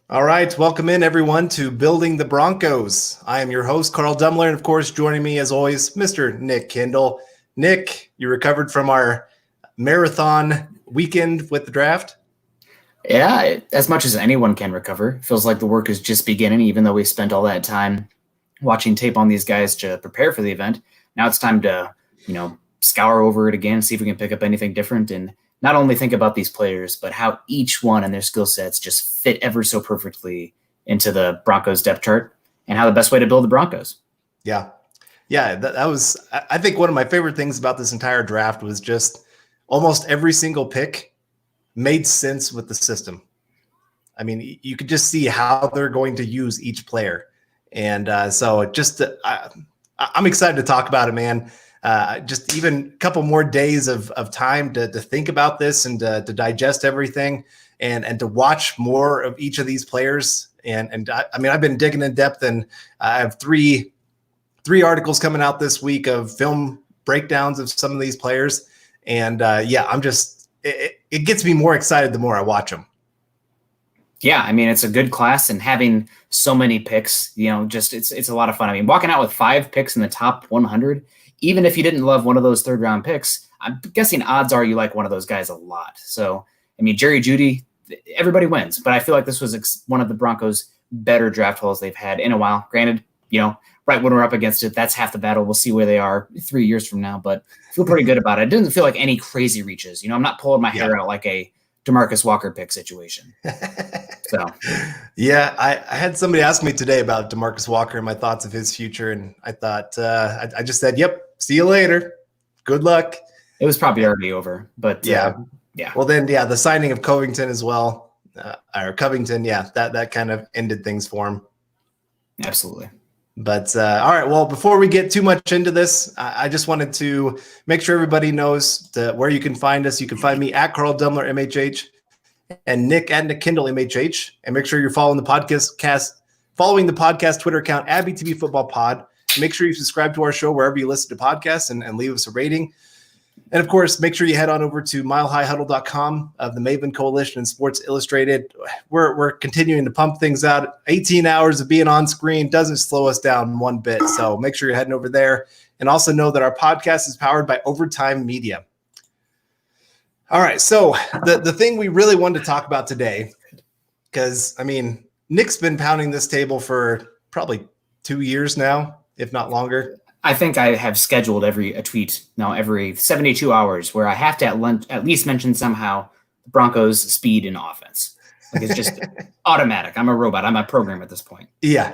All right, welcome in everyone to Building the Broncos. I am your host, Carl Dumler, and of course, joining me as always, Mr. Nick Kendell. Nick, you recovered from our marathon weekend with the draft? Yeah, as much as anyone can recover. Feels like the work is just beginning, even though we spent all that time watching tape on these guys to prepare for the event. Now it's time to, scour over it again, see if we can pick up anything different, and not only think about these players, but how each one and their skill sets just fit ever so perfectly into the Broncos depth chart and how the best way to build the Broncos. Yeah. That was, I think, one of my favorite things about this entire draft was just almost every single pick made sense with the system. I mean, you could just see how they're going to use each player. And I'm excited to talk about it, man. Just even a couple more days of time to think about this and to digest everything and to watch more of each of these players. And I've been digging in depth, and I have three articles coming out this week of film breakdowns of some of these players. And it gets me more excited the more I watch them. Yeah, I mean, it's a good class, and having so many picks, it's a lot of fun. I mean, walking out with 5 picks in the top 100, even if you didn't love one of those third-round picks, I'm guessing odds are you like one of those guys a lot. So, I mean, Jerry Jeudy, everybody wins, but I feel like this was one of the Broncos' better draft hauls they've had in a while. Granted, right when we're up against it, that's half the battle. We'll see where they are 3 years from now, but I feel pretty good about it. It doesn't feel like any crazy reaches. I'm not pulling my hair out like a DeMarcus Walker pick situation. So, yeah, I had somebody ask me today about DeMarcus Walker and my thoughts of his future, and I thought I just said, "Yep, see you later. Good luck." It was probably already over, but yeah. Well, then, the signing of Covington as well, that kind of ended things for him. Absolutely. But all right, well, before we get too much into this, I just wanted to make sure everybody knows where you can find us. You can find me at Carl Dumler MHH and Nick at Nick Kendell MHH, and make sure you're following the podcast Twitter account at BTB Football Pod. Make sure you subscribe to our show wherever you listen to podcasts and leave us a rating. And of course, make sure you head on over to milehighhuddle.com of the Maven Coalition and Sports Illustrated. We're continuing to pump things out. 18 hours of being on screen doesn't slow us down one bit. So make sure you're heading over there. And also know that our podcast is powered by Overtime Media. All right. So the thing we really wanted to talk about today, because, Nick's been pounding this table for probably 2 years now, if not longer. I think I have scheduled a tweet now every 72 hours where I have to at least mention somehow the Broncos' speed and offense. Like, it's just automatic. I'm a robot. I'm a program at this point. Yeah.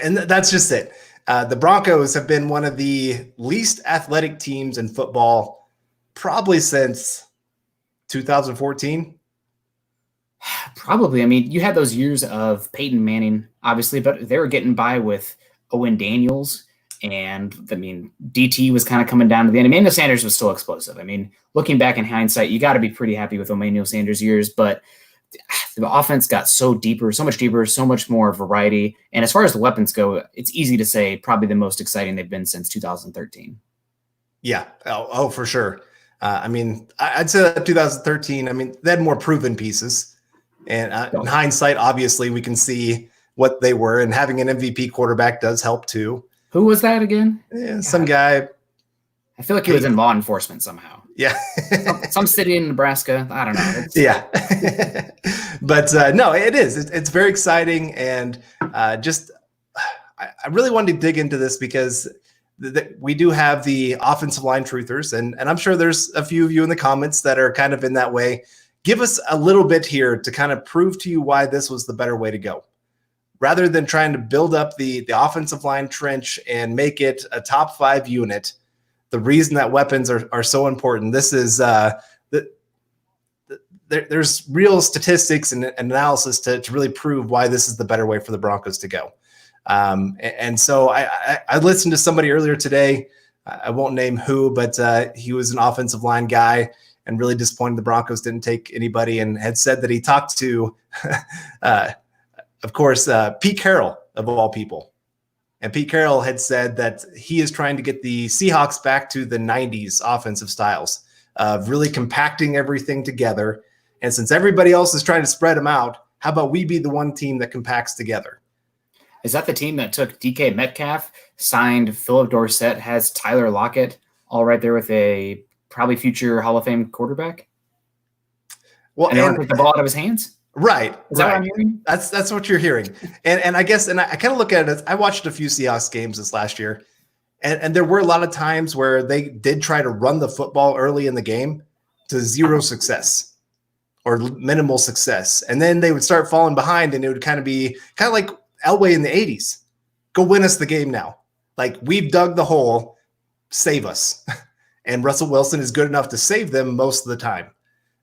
And that's just it. The Broncos have been one of the least athletic teams in football probably since 2014. Probably. I mean, you had those years of Peyton Manning, obviously, but they were getting by with Owen Daniels. And DT was kind of coming down to the end. Emmanuel Sanders was still explosive. Looking back in hindsight, you got to be pretty happy with Emmanuel Sanders' years, but the offense got so much deeper, so much more variety. And as far as the weapons go, it's easy to say probably the most exciting they've been since 2013. Yeah. Oh, for sure. I'd say that 2013, they had more proven pieces. And in hindsight, obviously, we can see what they were. And having an MVP quarterback does help too. Who was that again? Yeah, some guy. I feel like he was in law enforcement somehow. Yeah. some city in Nebraska. I don't know. Yeah. But no, it is. It's very exciting. And I really wanted to dig into this because we do have the offensive line truthers. And I'm sure there's a few of you in the comments that are kind of in that way. Give us a little bit here to kind of prove to you why this was the better way to go. Rather than trying to build up the offensive line trench and make it a top 5 unit, the reason that weapons are so important, this is there's real statistics and analysis to really prove why this is the better way for the Broncos to go. And so I listened to somebody earlier today. I won't name who, but he was an offensive line guy and really disappointed the Broncos didn't take anybody, and had said that he talked to of course, Pete Carroll, of all people. And Pete Carroll had said that he is trying to get the Seahawks back to the 90s offensive styles of really compacting everything together. And since everybody else is trying to spread them out, How about we be the one team that compacts together? Is that the team that took DK Metcalf, signed Philip Dorsett, has Tyler Lockett, all right there with a probably future Hall of Fame quarterback? Well, and they want to take the ball out of his hands? Right. Is that what I'm hearing? That's what you're hearing. And I guess, and I kind of look at it as I watched a few Seahawks games this last year, and there were a lot of times where they did try to run the football early in the game to zero success or minimal success. And then they would start falling behind, and it would kind of be kind of like Elway in the 80s. Go win us the game now. Like, we've dug the hole, save us. And Russell Wilson is good enough to save them most of the time.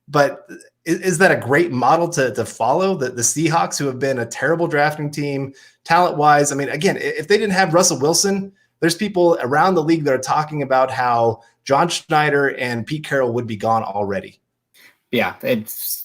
But is that a great model to follow? The Seahawks, who have been a terrible drafting team, talent-wise. I mean, again, if they didn't have Russell Wilson, there's people around the league that are talking about how John Schneider and Pete Carroll would be gone already. Yeah,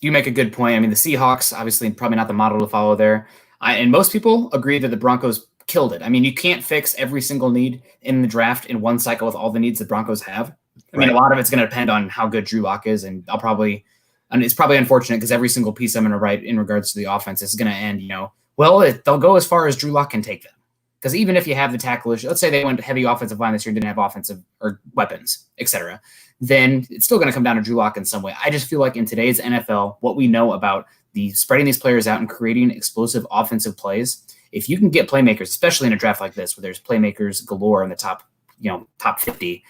you make a good point. I mean, the Seahawks, obviously, probably not the model to follow there. And most people agree that the Broncos killed it. I mean, you can't fix every single need in the draft in one cycle with all the needs the Broncos have. I mean, a lot of it's going to depend on how good Drew Lock is, and it's probably unfortunate because every single piece I'm going to write in regards to the offense is going to end, they'll go as far as Drew Lock can take them. Because even if you have the tackle issue, let's say they went heavy offensive line this year, didn't have offensive or weapons, etc., then it's still going to come down to Drew Lock in some way. I just feel like in today's NFL, what we know about the spreading these players out and creating explosive offensive plays, if you can get playmakers, especially in a draft like this, where there's playmakers galore in the top 50,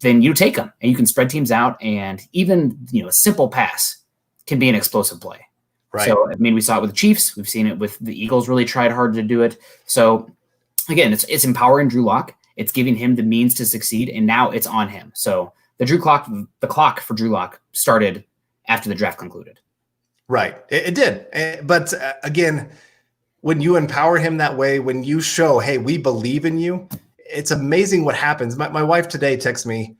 then you take them and you can spread teams out, and even a simple pass can be an explosive play. Right. So I mean, we saw it with the Chiefs. We've seen it with the Eagles. Really tried hard to do it. So again, it's empowering Drew Lock. It's giving him the means to succeed, and now it's on him. So the clock for Drew Lock started after the draft concluded. Right. It did. But again, when you empower him that way, when you show, hey, we believe in you, it's amazing what happens. My wife today texts me.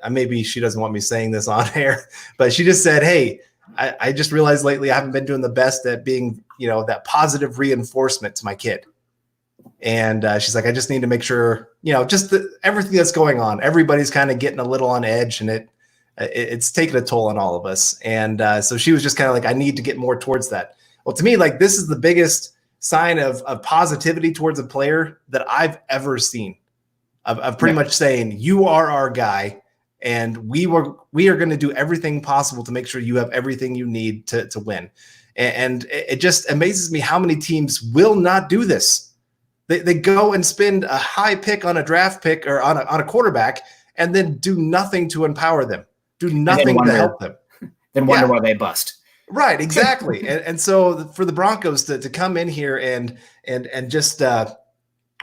Maybe she doesn't want me saying this on air, but she just said, hey, I just realized lately I haven't been doing the best at being, that positive reinforcement to my kid. And she's like, I just need to make sure, just everything that's going on. Everybody's kind of getting a little on edge, and it's taking a toll on all of us. And so she was just kind of like, I need to get more towards that. Well, to me, like, this is the biggest sign of positivity towards a player that I've ever seen, of pretty much saying, you are our guy, and we are going to do everything possible to make sure you have everything you need to win. And it just amazes me how many teams will not do this. They go and spend a high pick on a draft pick or on a quarterback, and then do nothing to empower them, do nothing to help them. Then wonder why they bust. Right, exactly. and so for the Broncos to come in here and just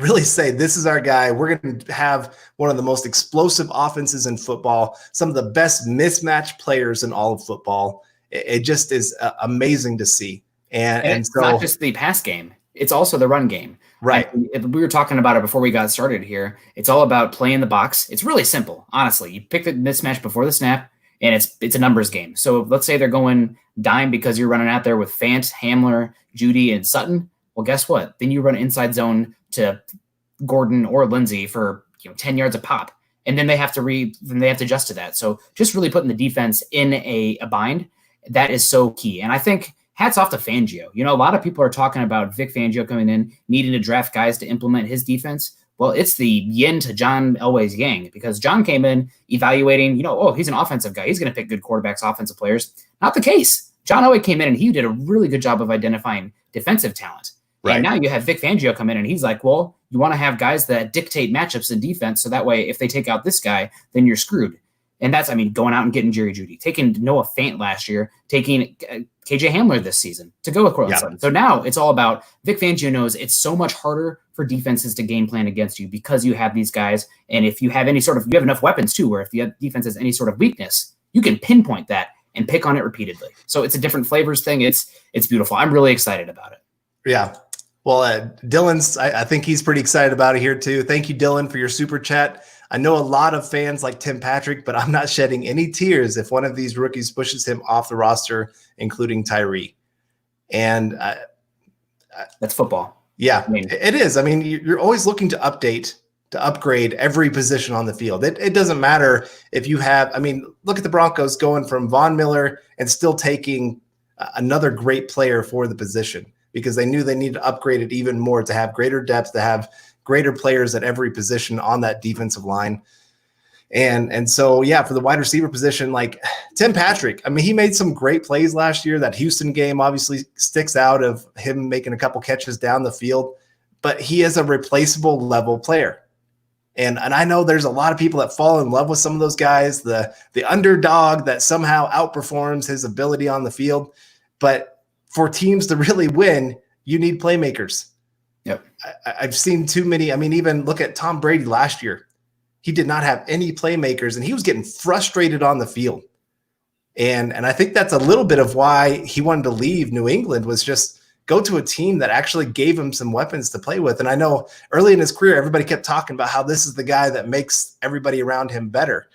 really say, this is our guy. We're going to have one of the most explosive offenses in football, some of the best mismatch players in all of football. It just is amazing to see. And it's not just the pass game. It's also the run game. Right. And we were talking about it before we got started here. It's all about playing the box. It's really simple, honestly. You pick the mismatch before the snap, and it's a numbers game. So let's say they're going dime because you're running out there with Fant, Hamler, Judy, and Sutton. Well, guess what? Then you run inside zone to Gordon or Lindsey for 10 yards a pop, and then they have to adjust to that. So just really putting the defense in a bind, that is so key. And I think hats off to Fangio. A lot of people are talking about Vic Fangio coming in, needing to draft guys to implement his defense. Well, it's the yin to John Elway's yang, because John came in evaluating, he's an offensive guy. He's going to pick good quarterbacks, offensive players. Not the case. John Elway came in and he did a really good job of identifying defensive talent. Right. And now you have Vic Fangio come in and he's like, well, you want to have guys that dictate matchups in defense. So that way, if they take out this guy, then you're screwed. And that's, going out and getting Jerry Jeudy, taking Noah Fant last year, taking KJ Hamler this season to go with Cortland Sutton. So now it's all about Vic Fangio knows it's so much harder for defenses to game plan against you because you have these guys. And if you have you have enough weapons too, where if the defense has any sort of weakness, you can pinpoint that and pick on it repeatedly. So it's a different flavors thing. It's beautiful. I'm really excited about it. Yeah. Well, Dylan's, I think he's pretty excited about it here too. Thank you, Dylan, for your super chat. I know a lot of fans like Tim Patrick, but I'm not shedding any tears if one of these rookies pushes him off the roster, including Tyree. And that's football. Yeah, it is. You're always looking to upgrade every position on the field. It doesn't matter if you have, look at the Broncos going from Von Miller and still taking another great player for the position, because they knew they needed to upgrade it even more to have greater depth, to have greater players at every position on that defensive line. And so, yeah, for the wide receiver position, like Tim Patrick, I mean, he made some great plays last year. That Houston game obviously sticks out of him making a couple catches down the field, but he is a replaceable level player. And I know there's a lot of people that fall in love with some of those guys, the underdog that somehow outperforms his ability on the field. But for teams to really win, you need playmakers. Yep. I've seen too many. I mean, even look at Tom Brady last year. He did not have any playmakers, and he was getting frustrated on the field. And I think that's a little bit of why he wanted to leave New England, was just go to a team that actually gave him some weapons to play with. And I know early in his career, everybody kept talking about how this is the guy that makes everybody around him better.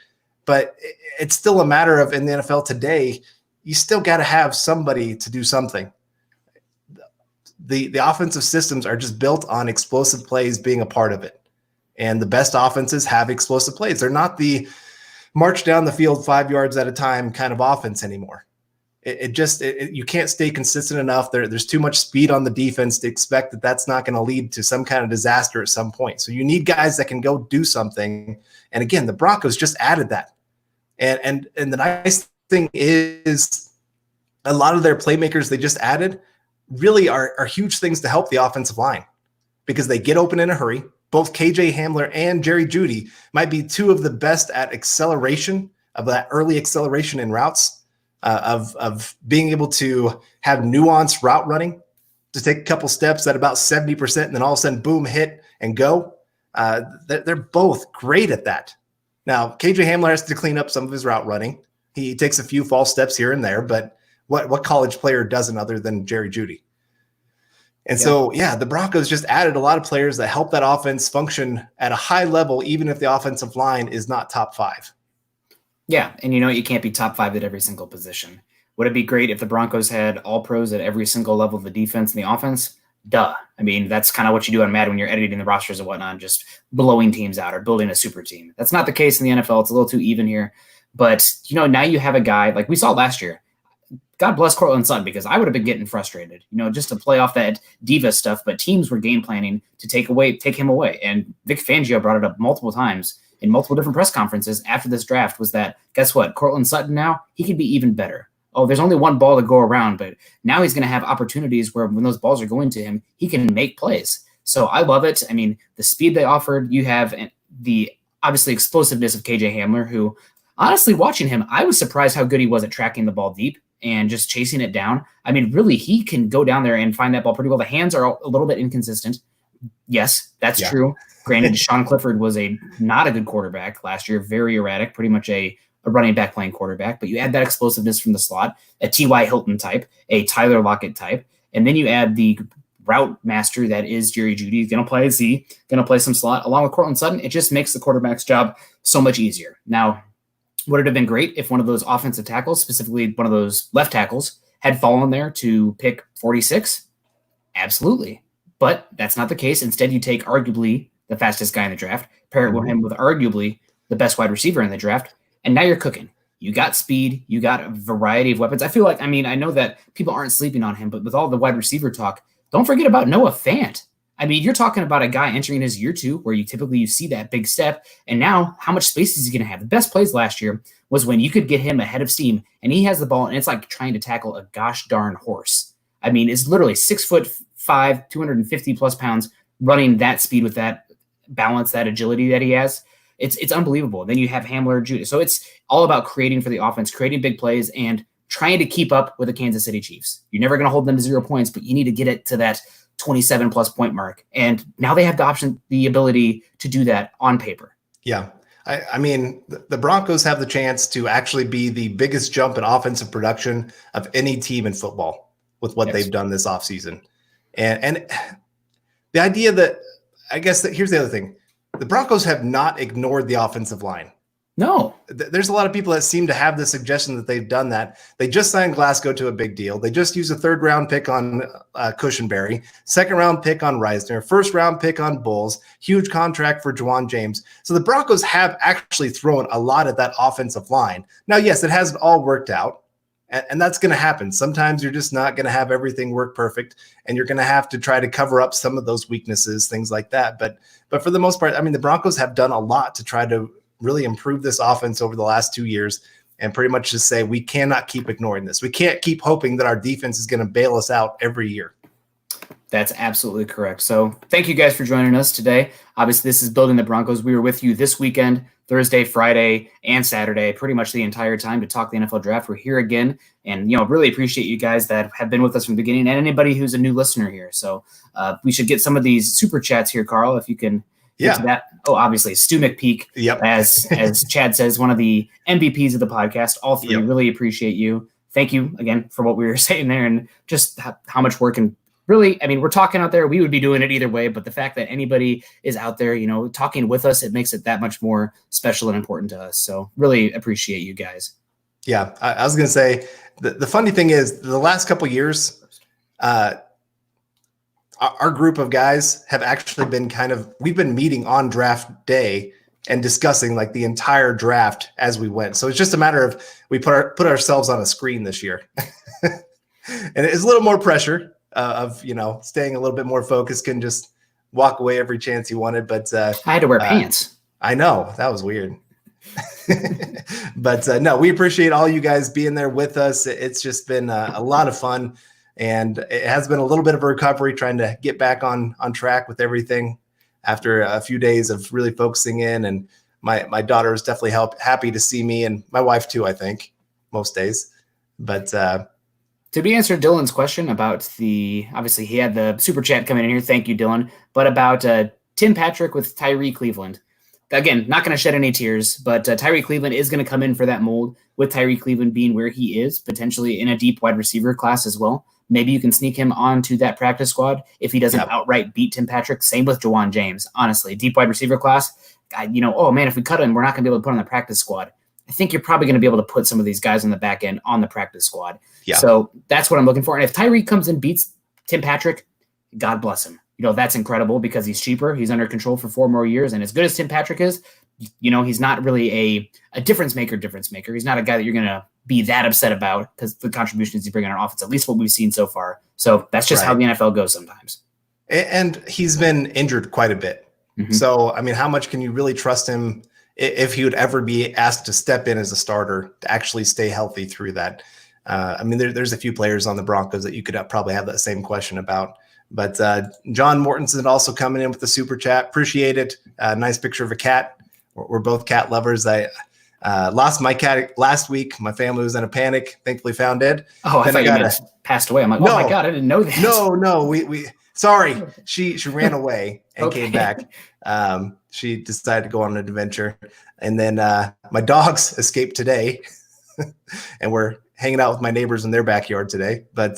But it's still a matter of, in the NFL today, you still got to have somebody to do something. The offensive systems are just built on explosive plays being a part of it. And the best offenses have explosive plays. They're not the march down the field 5 yards at a time kind of offense anymore. You can't stay consistent enough. There's too much speed on the defense to expect that that's not going to lead to some kind of disaster at some point. So you need guys that can go do something. And again, the Broncos just added that. And the nice thing is, a lot of their playmakers they just added really are huge things to help the offensive line, because they get open in a hurry. Both KJ Hamler and Jerry Jeudy might be two of the best at acceleration, of that early acceleration in routes, of being able to have nuanced route running, to take a couple steps at about 70%, and then all of a sudden, boom, hit and go. They're both great at that. Now, KJ Hamler has to clean up some of his route running. He takes a few false steps here and there, but what college player doesn't, other than Jerry Jeudy? And so, yeah, the Broncos just added a lot of players that help that offense function at a high level, even if the offensive line is not top 5. Yeah, and you can't be top 5 at every single position. Would it be great if the Broncos had all pros at every single level of the defense and the offense? Duh. I mean, that's kind of what you do on Madden when you're editing the rosters and whatnot, just blowing teams out or building a super team. That's not the case in the NFL. It's a little too even here. But, now you have a guy like we saw last year. God bless Cortland Sutton, because I would have been getting frustrated, just to play off that diva stuff. But teams were game planning to take him away. And Vic Fangio brought it up multiple times in multiple different press conferences after this draft, was that, guess what? Cortland Sutton now, he could be even better. Oh, there's only one ball to go around, but now he's going to have opportunities where when those balls are going to him, he can make plays. So I love it. I mean, the speed they offered, you have the obviously explosiveness of KJ Hamler, who honestly, watching him, I was surprised how good he was at tracking the ball deep and just chasing it down. I mean, really, he can go down there and find that ball pretty well. The hands are a little bit inconsistent. Yes, that's true. Granted, Sean Clifford was not a good quarterback last year, very erratic, pretty much a running back playing quarterback. But you add that explosiveness from the slot, a T.Y. Hilton type, a Tyler Lockett type, and then you add the route master that is Jerry Jeudy. He's going to play a Z, going to play some slot along with Cortland Sutton. It just makes the quarterback's job so much easier. Now, would it have been great if one of those offensive tackles, specifically one of those left tackles, had fallen there to pick 46? Absolutely. But that's not the case. Instead, you take arguably the fastest guy in the draft, pair it with him with arguably the best wide receiver in the draft, and now you're cooking. You got speed. You got a variety of weapons. I feel like, I know that people aren't sleeping on him, but with all the wide receiver talk, don't forget about Noah Fant. I mean, you're talking about a guy entering his year 2 where you see that big step. And now how much space is he going to have? The best plays last year was when you could get him ahead of steam and he has the ball and it's like trying to tackle a gosh darn horse. I mean, it's literally 6'5", 250 plus pounds running that speed with that balance, that agility that he has. It's unbelievable. Then you have Hamler, Jeudy. So it's all about creating for the offense, creating big plays and trying to keep up with the Kansas City Chiefs. You're never going to hold them to 0 points, but you need to get it to that 27 plus point mark. And now they have the ability to do that on paper. Yeah. I mean, the Broncos have the chance to actually be the biggest jump in offensive production of any team in football with what they've done this offseason. And the idea that, I guess that here's the other thing. The Broncos have not ignored the offensive line. No. There's a lot of people that seem to have the suggestion that they've done that. They just signed Glasgow to a big deal. They just used a 3rd-round pick on Cushenberry, 2nd-round pick on Reisner, 1st-round pick on Bulls, huge contract for Juwan James. So the Broncos have actually thrown a lot at that offensive line. Now, yes, it hasn't all worked out, And that's going to happen. Sometimes you're just not going to have everything work perfect, and you're going to have to try to cover up some of those weaknesses, things like that. But for the most part, I mean, the Broncos have done a lot to try to really improve this offense over the last 2 years, and pretty much just say we cannot keep ignoring this. We can't keep hoping that our defense is going to bail us out every year. That's absolutely correct. So thank you guys for joining us today. Obviously, this is Building the Broncos. We were with you this weekend, Thursday, Friday, and Saturday, pretty much the entire time to talk the NFL draft. We're here again, and really appreciate you guys that have been with us from the beginning, and anybody who's a new listener here. So we should get some of these super chats here, Carl, if you can get to that. Oh, obviously, Stu McPeak, as Chad says, one of the MVPs of the podcast. All three really appreciate you. Thank you again for what we were saying there, and just how much work and really, I mean, we're talking out there. We would be doing it either way, but the fact that anybody is out there, talking with us, it makes it that much more special and important to us. So really appreciate you guys. Yeah, I was going to say, the funny thing is the last couple of years, our group of guys have actually been we've been meeting on draft day and discussing like the entire draft as we went. So it's just a matter of we put ourselves on a screen this year. And it's a little more pressure. Of staying a little bit more focused, can just walk away every chance he wanted. But I had to wear pants. I know that was weird. But no, we appreciate all you guys being there with us. It's just been a lot of fun, and it has been a little bit of a recovery trying to get back on track with everything after a few days of really focusing in. And my daughter is definitely happy to see me, and my wife too, I think most days. But to be answered Dylan's question about obviously he had the super chat coming in here. Thank you, Dylan. But about Tim Patrick with Tyree Cleveland. Again, not going to shed any tears, but Tyree Cleveland is going to come in for that mold, with Tyree Cleveland being where he is, potentially in a deep wide receiver class as well. Maybe you can sneak him onto that practice squad if he doesn't outright beat Tim Patrick. Same with Jawan James. Honestly, deep wide receiver class, oh man, if we cut him, we're not going to be able to put him on the practice squad. I think you're probably going to be able to put some of these guys on the back end on the practice squad. Yeah. So that's what I'm looking for. And if Tyree comes and beats Tim Patrick, God bless him. That's incredible because he's cheaper. He's under control for 4 more years. And as good as Tim Patrick is, he's not really a difference maker. He's not a guy that you're going to be that upset about because the contributions he's bringing on offense, at least what we've seen so far. So that's just how the NFL goes sometimes. And he's been injured quite a bit. Mm-hmm. So, I mean, how much can you really trust him if he would ever be asked to step in as a starter to actually stay healthy through that? I mean, there's a few players on the Broncos that you could probably have that same question about. But John Mortensen also coming in with the super chat. Appreciate it. Nice picture of a cat. We're both cat lovers. I lost my cat last week. My family was in a panic. Thankfully found dead. Oh, I thought you meant passed away. I'm like, oh my God, I didn't know that. No. We sorry. She ran away and came back. She decided to go on an adventure. And then my dogs escaped today. And we're hanging out with my neighbors in their backyard today. But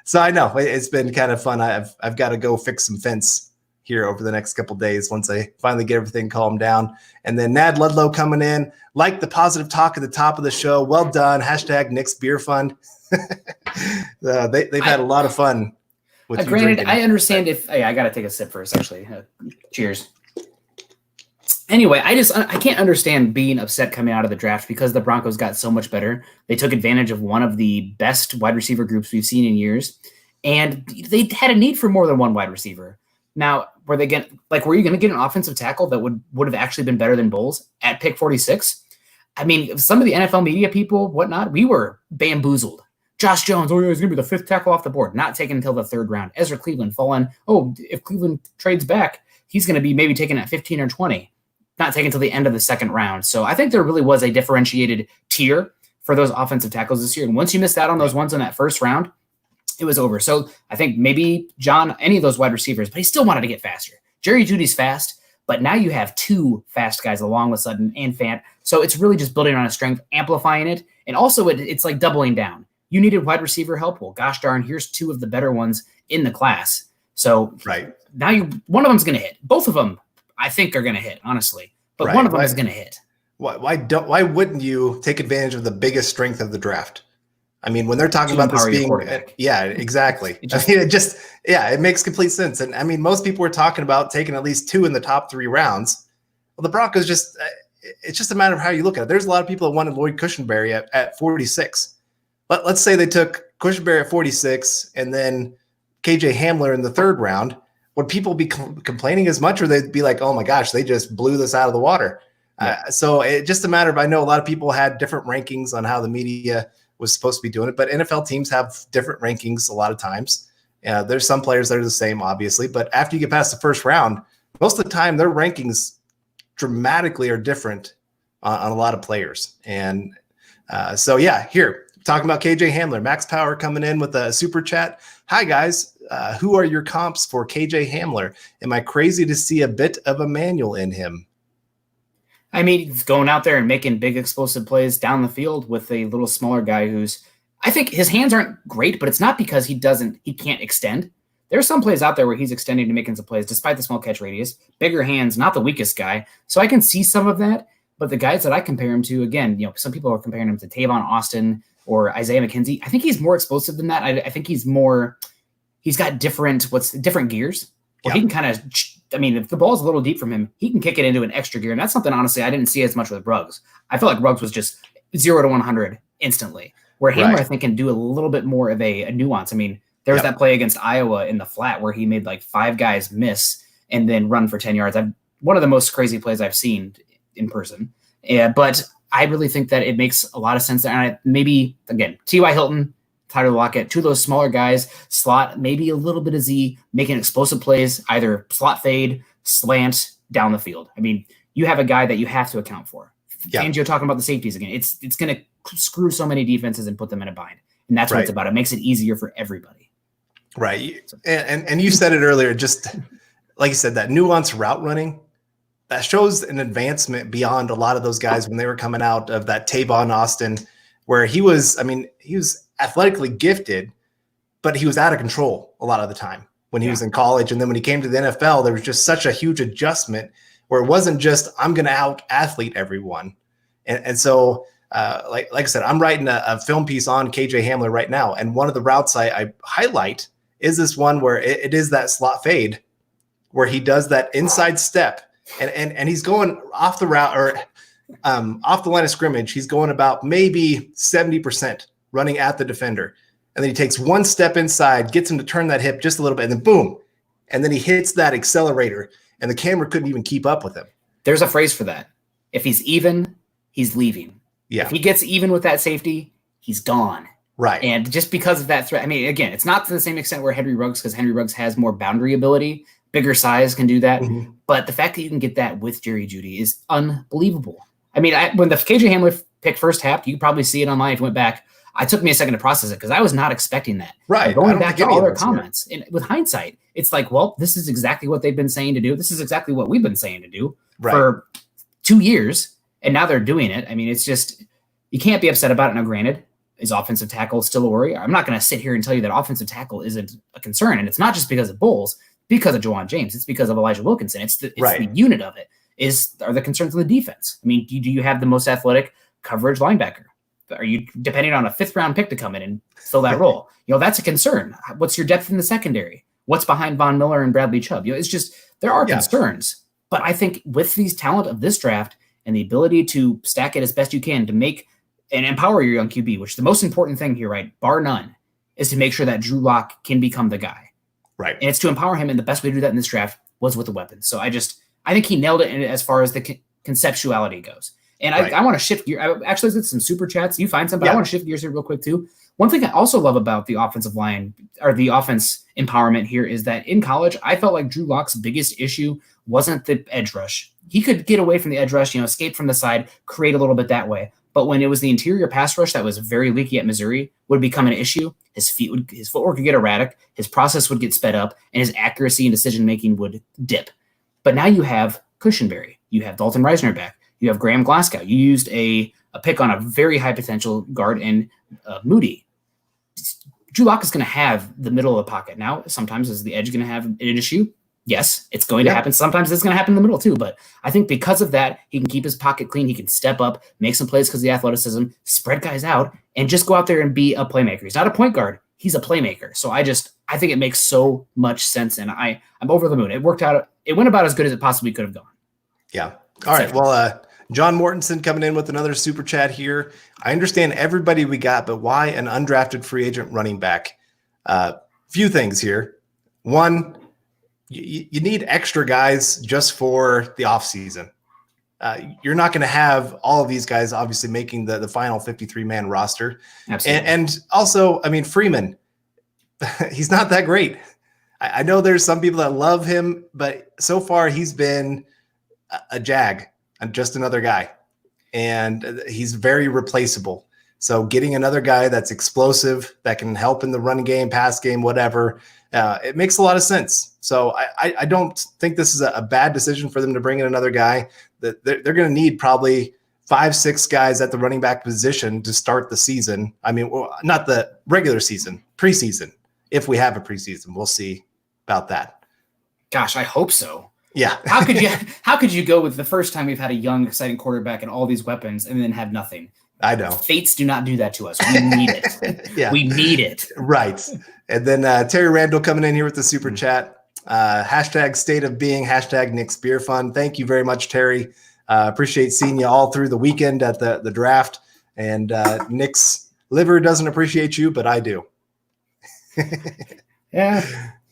so I know it's been kind of fun. I've got to go fix some fence here over the next couple of days once I finally get everything calmed down. And then Nad Ludlow coming in, like the positive talk at the top of the show. Well done. # Nick's Beer Fund. They've had a lot of fun with you granted, drinking. I understand I got to take a sip first, actually. Cheers. Anyway, I can't understand being upset coming out of the draft because the Broncos got so much better. They took advantage of one of the best wide receiver groups we've seen in years, and they had a need for more than one wide receiver. Now, were you going to get an offensive tackle that would have actually been better than Bowles at pick 46? I mean, some of the NFL media people, whatnot, we were bamboozled. Josh Jones, he's going to be the 5th tackle off the board, not taken until the 3rd round. Ezra Cleveland fallen. If Cleveland trades back, he's going to be maybe taken at 15 or 20. Not taken until the end of the 2nd round. So I think there really was a differentiated tier for those offensive tackles this year. And once you missed out on those ones in that 1st round, it was over. So I think maybe John, any of those wide receivers, but he still wanted to get faster. Jerry Jeudy's fast, but now you have 2 fast guys along with Sutton and Fant. So it's really just building on a strength, amplifying it. And also it's like doubling down. You needed wide receiver help. Well, gosh darn, here's 2 of the better ones in the class. So now one of them's going to hit. Both of them, I think, are going to hit, honestly. But one of them is going to hit. Why wouldn't you take advantage of the biggest strength of the draft? I mean, when they're talking about this being, exactly. It makes complete sense. And I mean, most people were talking about taking at least 2 in the top 3 rounds. Well, the Broncos it's just a matter of how you look at it. There's a lot of people that wanted Lloyd Cushenberry at 46. let's say they took Cushenberry at 46 and then KJ Hamler in the third round. Would people be complaining as much, or they'd be like, oh my gosh, they just blew this out of the water? Yeah. So it's just a matter of, I know a lot of people had different rankings on how the media was supposed to be doing it, but NFL teams have different rankings a lot of times. There's some players that are the same, obviously, but after you get past the first round, most of the time their rankings dramatically are different on a lot of players. And so, yeah, here, talking about KJ Hamler, Max Power coming in with a super chat. Hi, guys. Who are your comps for KJ Hamler? Am I crazy to see a bit of a manual in him? I mean, he's going out there and making big explosive plays down the field with a little smaller guy who's, I think his hands aren't great, but it's not because he can't extend. There are some plays out there where he's extending to making some plays despite the small catch radius. Bigger hands, not the weakest guy. So I can see some of that. But the guys that I compare him to, again, some people are comparing him to Tavon Austin or Isaiah McKenzie. I think he's more explosive than that. I think he's got different gears. Where he can kind of, if the ball's a little deep from him, he can kick it into an extra gear. And that's something, honestly, I didn't see as much with Ruggs. I felt like Ruggs was just 0 to 100 instantly, where Hamler, I think, can do a little bit more of a nuance. There was that play against Iowa in the flat where he made like 5 guys miss and then run for 10 yards. One of the most crazy plays I've seen in person. But I really think that it makes a lot of sense. And maybe, again, T.Y. Hilton, Tyler Lockett, 2 of those smaller guys, slot, maybe a little bit of Z, making explosive plays, either slot fade, slant, down the field. You have a guy that you have to account for. Fangio talking about the safeties again. It's going to screw so many defenses and put them in a bind. And that's what it's about. It makes it easier for everybody. Right. And you said it earlier, just like you said, that nuanced route running, that shows an advancement beyond a lot of those guys when they were coming out of that Tavon Austin, where he was athletically gifted, but he was out of control a lot of the time when he was in college. And then when he came to the NFL, there was just such a huge adjustment where it wasn't just, I'm going to out athlete everyone. And so, like I said, I'm writing a film piece on KJ Hamler right now. And one of the routes I highlight is this one where it is that slot fade where he does that inside step and he's going off the route or off the line of scrimmage. He's going about maybe 70% running at the defender. And then he takes one step inside, gets him to turn that hip just a little bit, and then boom. And then he hits that accelerator, and the camera couldn't even keep up with him. There's a phrase for that. If he's even, he's leaving. Yeah. If he gets even with that safety, he's gone. Right. And just because of that threat, again, it's not to the same extent where Henry Ruggs, because Henry Ruggs has more boundary ability. Bigger size can do that. Mm-hmm. But the fact that you can get that with Jerry Jeudy is unbelievable. When the KJ Hamler pick first happened, you could probably see it online if you went back. It took me a second to process it because I was not expecting that. Right. Going back to all their comments, and with hindsight, it's like, well, this is exactly what they've been saying to do. This is exactly what we've been saying to do for 2 years, and now they're doing it. It's just, you can't be upset about it. Now, granted, is offensive tackle still a worry? I'm not going to sit here and tell you that offensive tackle isn't a concern, and it's not just because of Bowles, because of Juwan James. It's because of Elijah Wilkinson. It's the unit of it. Are the concerns on the defense? Do you have the most athletic coverage linebacker? Are you depending on a 5th round pick to come in and fill that role? That's a concern. What's your depth in the secondary? What's behind Von Miller and Bradley Chubb? It's just, there are concerns. But I think with these talent of this draft and the ability to stack it as best you can to make and empower your young QB, which the most important thing here, right, bar none, is to make sure that Drew Lock can become the guy. Right. And it's to empower him. And the best way to do that in this draft was with the weapons. So I think he nailed it as far as the conceptuality goes. And I want to shift gear. I actually did some super chats. You find some, but I want to shift gears here real quick too. One thing I also love about the offensive line or the offense empowerment here is that in college, I felt like Drew Lock's biggest issue wasn't the edge rush. He could get away from the edge rush, escape from the side, create a little bit that way. But when it was the interior pass rush that was very leaky at Missouri would become an issue, his footwork would get erratic, his process would get sped up, and his accuracy and decision-making would dip. But now you have Cushenberry. You have Dalton Reisner back. You have Graham Glasgow. You used a pick on a very high potential guard in Moody. Drew Lock is going to have the middle of the pocket. Now, sometimes is the edge going to have an issue? Yes, it's going to happen. Sometimes it's going to happen in the middle too. But I think because of that, he can keep his pocket clean. He can step up, make some plays because of the athleticism, spread guys out, and just go out there and be a playmaker. He's not a point guard. He's a playmaker. So I think it makes so much sense. And I'm over the moon. It worked out. It went about as good as it possibly could have gone. Yeah. All right. Well, John Mortensen coming in with another super chat here. I understand everybody we got, but why an undrafted free agent running back? Few things here. One, you need extra guys just for the offseason. You're not going to have all of these guys obviously making the final 53-man roster. Absolutely. And also, I mean, Freeman, he's not that great. I know there's some people that love him, but so far he's been a jag and just another guy. And he's very replaceable. So getting another guy that's explosive, that can help in the run game, pass game, whatever, it makes a lot of sense. So I don't think this is a bad decision for them to bring in another guy. They're going to need probably 5-6 guys at the running back position to start the season. I mean, well, not the regular season, preseason. If we have a preseason, we'll see about that. Gosh, I hope so. Yeah. How could you go with the first time we've had a young, exciting quarterback and all these weapons and then have nothing? I know. Fates do not do that to us. We need it. Yeah. We need it. Right. And then Terry Randall coming in here with the super chat. Hashtag state of being, hashtag Nick's beer fun. Thank you very much, Terry. Appreciate seeing you all through the weekend at the draft. And Nick's liver doesn't appreciate you, but I do. Yeah.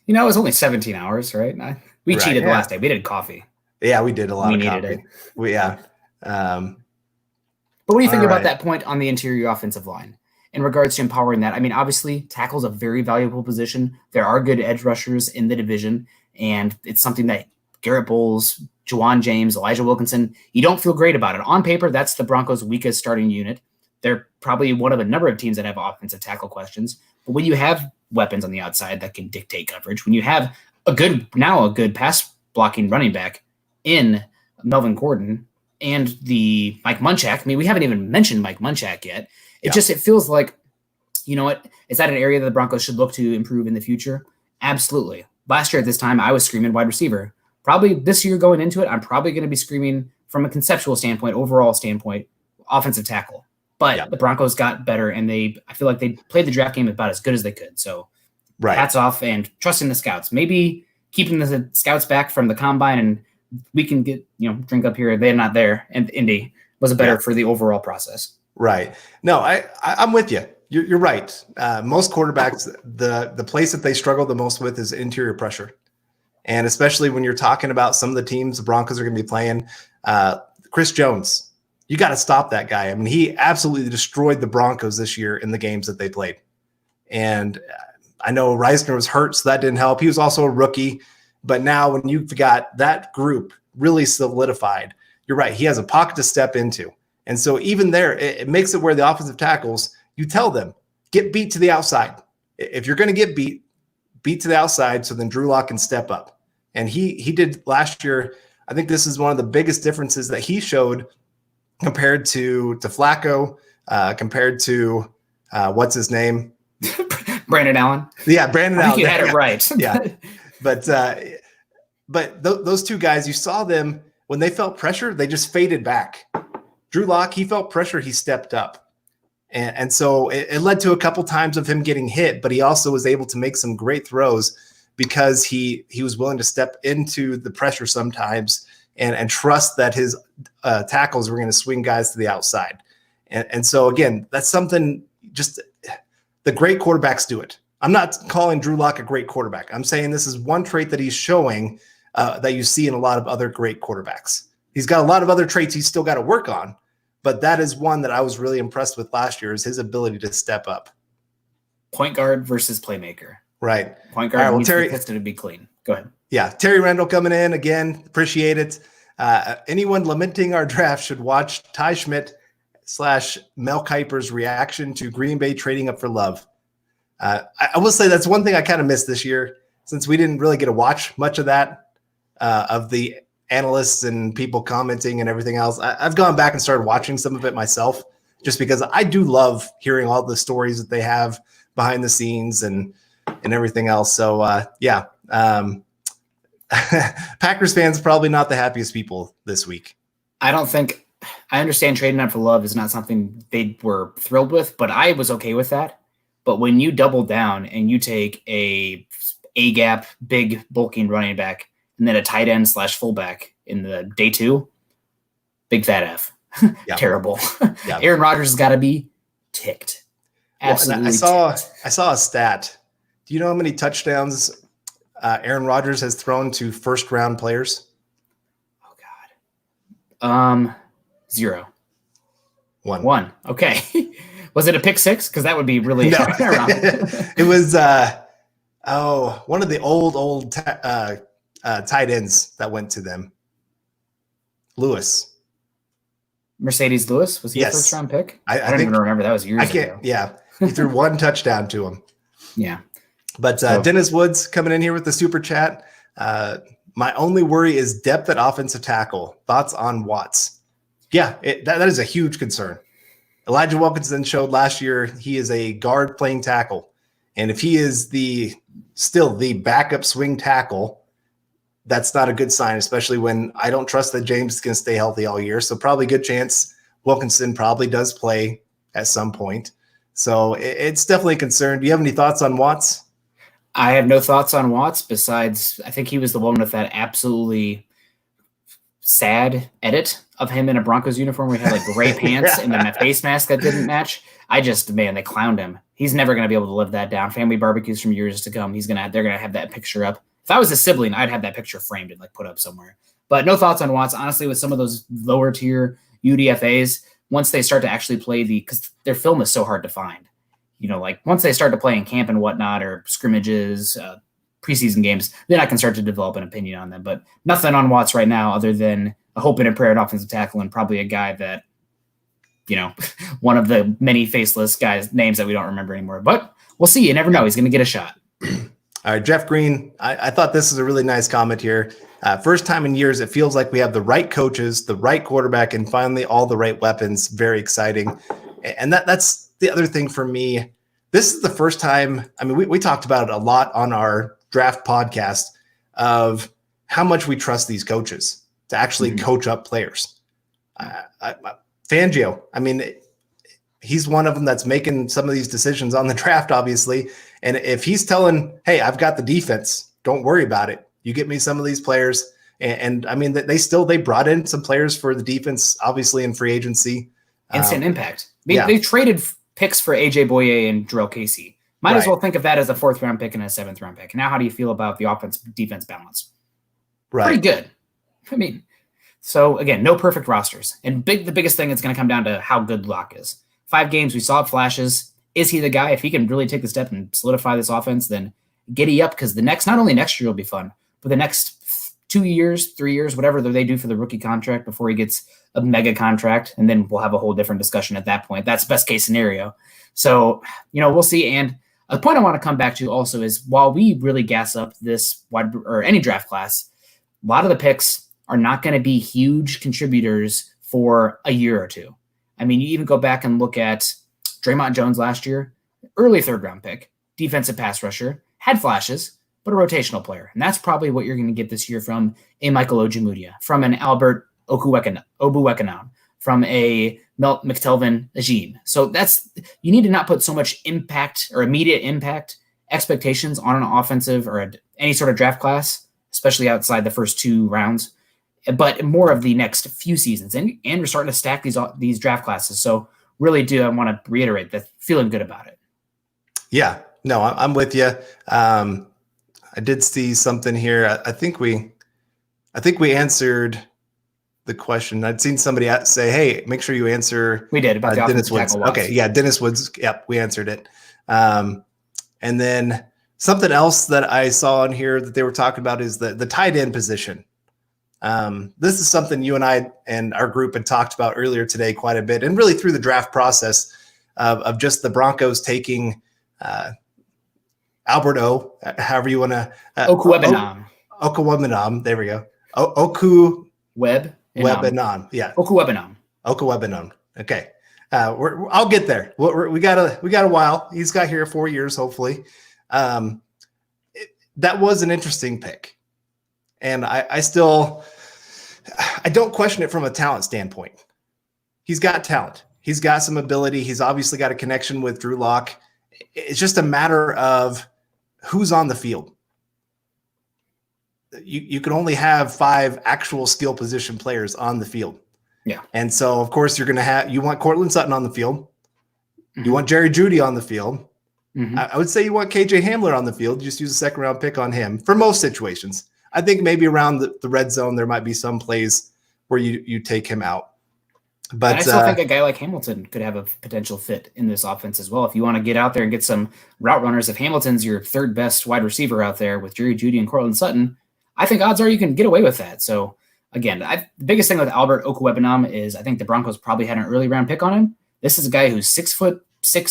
You know, it was only 17 hours, right? We cheated the last day. We did coffee. Yeah, we did a lot of coffee. Needed it. Yeah. But what do you think about that point on the interior offensive line in regards to empowering that? I mean, obviously, tackle's a very valuable position. There are good edge rushers in the division, and it's something that Garrett Bowles, Juwan James, Elijah Wilkinson, you don't feel great about it. On paper, that's the Broncos' weakest starting unit. They're probably one of a number of teams that have offensive tackle questions. But when you have weapons on the outside that can dictate coverage, when you have a good pass blocking running back in Melvin Gordon and the Mike Munchak. I mean, we haven't even mentioned Mike Munchak yet. It feels like, you know what? Is that an area that the Broncos should look to improve in the future? Absolutely. Last year at this time, I was screaming wide receiver. Probably this year going into it, I'm probably going to be screaming from a conceptual standpoint, overall standpoint, offensive tackle. But the Broncos got better, and I feel like they played the draft game about as good as they could. So hats off and trusting the scouts. Maybe keeping the scouts back from the combine, and we can get, drink up here. They're not there. And Indy was better for the overall process. Right. No, I'm with you. You're right. Most quarterbacks, the place that they struggle the most with is interior pressure. And especially when you're talking about some of the teams the Broncos are going to be playing, Chris Jones, you got to stop that guy. I mean, he absolutely destroyed the Broncos this year in the games that they played. And I know Reisner was hurt, so that didn't help. He was also a rookie. But now when you've got that group really solidified, you're right. He has a pocket to step into. And so even there, it makes it where the offensive tackles, you tell them, get beat to the outside. If you're going to get beat to the outside, so then Drew Lock can step up. And he did last year. I think this is one of the biggest differences that he showed compared to Flacco, compared to what's his name? Brandon Allen. Yeah, Brandon Allen. You had it right. Yeah. But those two guys, you saw them when they felt pressure, they just faded back. Drew Lock, he felt pressure, he stepped up. And so it led to a couple times of him getting hit, but he also was able to make some great throws because he was willing to step into the pressure sometimes and trust that his tackles were going to swing guys to the outside. And so, again, that's something just the great quarterbacks do it. I'm not calling Drew Lock a great quarterback. I'm saying this is one trait that he's showing that you see in a lot of other great quarterbacks. He's got a lot of other traits he's still got to work on, but that is one that I was really impressed with last year is his ability to step up. Point guard versus playmaker. Right. Point guard needs the piston to be clean. Go ahead. Yeah, Terry Randall coming in again. Appreciate it. Anyone lamenting our draft should watch Ty Schmidt / Mel Kiper's reaction to Green Bay trading up for Love. I will say that's one thing I kind of missed this year since we didn't really get to watch much of that, of the analysts and people commenting and everything else. I've gone back and started watching some of it myself just because I do love hearing all the stories that they have behind the scenes and everything else. So, Packers fans probably not the happiest people this week. I understand trading up for Love is not something they were thrilled with, but I was okay with that. But when you double down and you take a gap, big bulking running back, and then a tight end / fullback in the day two, Big fat F. Yeah. Terrible. Yeah. Aaron Rodgers has got to be ticked. Absolutely. Well, I saw a stat. Do you know how many touchdowns Aaron Rodgers has thrown to first round players? Oh God. 0. One. Okay. Was it a pick six? Because that would be really No. around. It was one of the old tight ends that went to them. Mercedes Lewis, was he a first round pick? I don't even remember. That was years ago. Yeah. He threw one touchdown to him. Yeah. But Dennis Woods coming in here with the super chat. My only worry is depth at offensive tackle. Thoughts on Watts? Yeah, that is a huge concern. Elijah Wilkinson showed last year he is a guard playing tackle. And if he is still the backup swing tackle, that's not a good sign, especially when I don't trust that James is going to stay healthy all year. So probably good chance Wilkinson probably does play at some point. So it's definitely a concern. Do you have any thoughts on Watts? I have no thoughts on Watts besides I think he was the one with that absolutely sad edit of him in a Broncos uniform where he had like gray pants and then a face mask that didn't match. They clowned him. He's never going to be able to live that down. Family barbecues from years to come. They're going to have that picture up. If I was a sibling, I'd have that picture framed and like put up somewhere. But no thoughts on Watts. Honestly, with some of those lower tier UDFAs, once they start to actually play because their film is so hard to find. Like once they start to play in camp and whatnot, or scrimmages, preseason games, then I can start to develop an opinion on them. But nothing on Watts right now other than a hope and a prayer at offensive tackle and probably a guy that, one of the many faceless guys' names that we don't remember anymore. But we'll see. You never know. He's going to get a shot. All right, Jeff Green, I thought this is a really nice comment here. First time in years, it feels like we have the right coaches, the right quarterback, and finally all the right weapons. Very exciting. And that's the other thing for me. This is the first time, we talked about it a lot on our draft podcast of how much we trust these coaches to actually coach up players. Fangio, he's one of them that's making some of these decisions on the draft, obviously. And if he's telling, hey, I've got the defense, don't worry about it. You get me some of these players. And they brought in some players for the defense, obviously in free agency. Instant impact. They traded picks for AJ Boye and Jarrell Casey. Might as well think of that as a 4th round pick and a 7th round pick. Now, how do you feel about the offense defense balance? Right. Pretty good. So again, no perfect rosters. And the biggest thing is going to come down to how good Locke is. 5 games, we saw flashes. Is he the guy? If he can really take the step and solidify this offense, then giddy up, because not only next year will be fun, but the next 2 years, 3 years, whatever they do for the rookie contract before he gets a mega contract, and then we'll have a whole different discussion at that point. That's best case scenario. So, we'll see. And a point I want to come back to also is while we really gas up this any draft class, a lot of the picks are not going to be huge contributors for a year or two. You even go back and look at Draymond Jones last year, early 3rd round pick, defensive pass rusher, had flashes, but a rotational player. And that's probably what you're going to get this year from a Michael Ojemudia, from an Albert Obuekanam, from a Melt McTelvin Ajin. So you need to not put so much impact or immediate impact expectations on an offensive or any sort of draft class, especially outside the first 2 rounds, but more of the next few seasons. And we're starting to stack these draft classes. So really I want to reiterate that feeling good about it. Yeah, no, I'm with you. I did see something here. I think we answered the question. I'd seen somebody say, "Hey, make sure you answer." We did about the Dennis Woods. Okay, yeah, Dennis Woods. Yep, we answered it. And then something else that I saw in here that they were talking about is the tight end position. This is something you and I and our group had talked about earlier today quite a bit, and really through the draft process of just the Broncos taking Albert O, however you want to. Okuwebenam. There we go. Webenon. Yeah. Okuwebenam. Okay. I'll get there. We got a while. He's got here 4 years, hopefully. That was an interesting pick. And I don't question it from a talent standpoint. He's got talent. He's got some ability. He's obviously got a connection with Drew Lock. It's just a matter of who's on the field. You can only have 5 actual skill position players on the field. Yeah. And so, of course, you want Cortland Sutton on the field. Mm-hmm. You want Jerry Jeudy on the field. Mm-hmm. I would say you want KJ Hamler on the field. Just use a second round pick on him for most situations. I think maybe around the red zone, there might be some plays where you take him out. But and I still think a guy like Hamilton could have a potential fit in this offense as well. If you want to get out there and get some route runners, if Hamilton's your third best wide receiver out there with Jerry Jeudy and Cortland Sutton, I think odds are you can get away with that. So again, the biggest thing with Albert Okwuegbunam is I think the Broncos probably had an early round pick on him. This is a guy who's 6'6",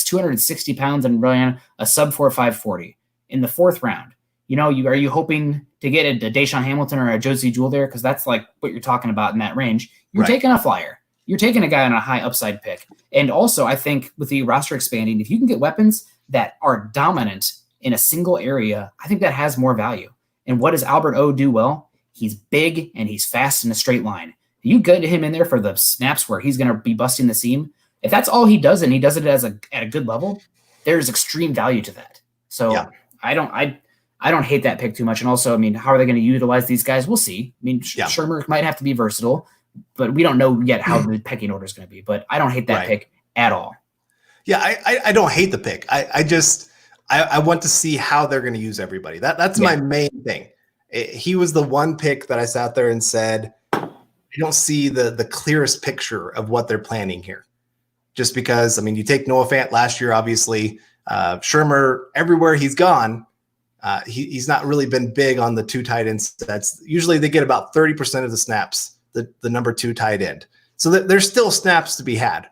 260 pounds, and ran a sub 4.5 40 in the fourth round. Are you hoping to get a Deshaun Hamilton or a Josie Jewell there? Because that's like what you're talking about in that range. You're taking a flyer. You're taking a guy on a high upside pick. And also, I think with the roster expanding, if you can get weapons that are dominant in a single area, I think that has more value. And what does Albert O do well? He's big and he's fast in a straight line. You get him in there for the snaps where he's going to be busting the seam. If that's all he does and he does it at a good level, there's extreme value to that. So yeah. I don't hate that pick too much. And also, how are they going to utilize these guys? We'll see. Shermer might have to be versatile, but we don't know yet how the pecking order is going to be. But I don't hate that pick at all. Yeah, I don't hate the pick. I want to see how they're going to use everybody. That's my main thing. He was the one pick that I sat there and said, I don't see the clearest picture of what they're planning here. Just because, you take Noah Fant last year, obviously, Shermer, everywhere he's gone, he's not really been big on the two tight end sets. Usually they get about 30% of the snaps, the number two tight end. So there's still snaps to be had.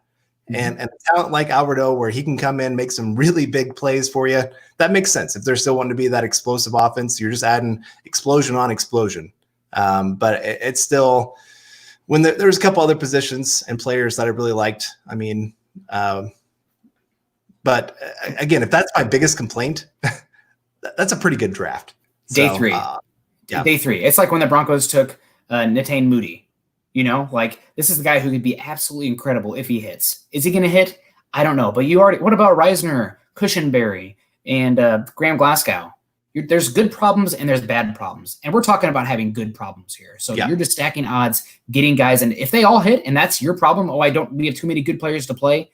And a talent like Alberto, where he can come in, make some really big plays for you, that makes sense. If they're still wanting to be that explosive offense, you're just adding explosion on explosion. But it's still, when there's a couple other positions and players that I really liked. But again, if that's my biggest complaint, that's a pretty good draft. Day three. Day three. It's like when the Broncos took Netane Moody. This is the guy who could be absolutely incredible if he hits. Is he going to hit? I don't know. But what about Reisner, Cushenberry, and Graham Glasgow? There's good problems and there's bad problems. And we're talking about having good problems here. So you're just stacking odds, getting guys. And if they all hit and that's your problem, we have too many good players to play,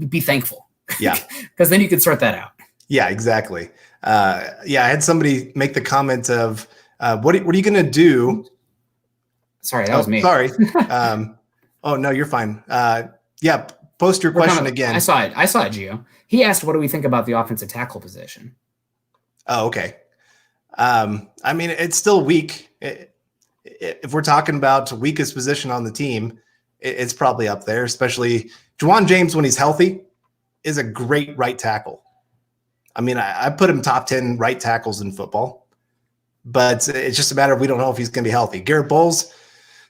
be thankful. Yeah. Because then you can sort that out. Yeah, exactly. I had somebody make the comment of, what are you going to do? Sorry, that was me. Sorry. Oh, no, you're fine. Post your question again. I saw it, Gio. He asked, what do we think about the offensive tackle position? Oh, okay. It's still weak. If we're talking about weakest position on the team, it's probably up there, especially Juwan James when he's healthy is a great right tackle. I put him top 10 right tackles in football, but it's just a matter of we don't know if he's going to be healthy. Garrett Bowles,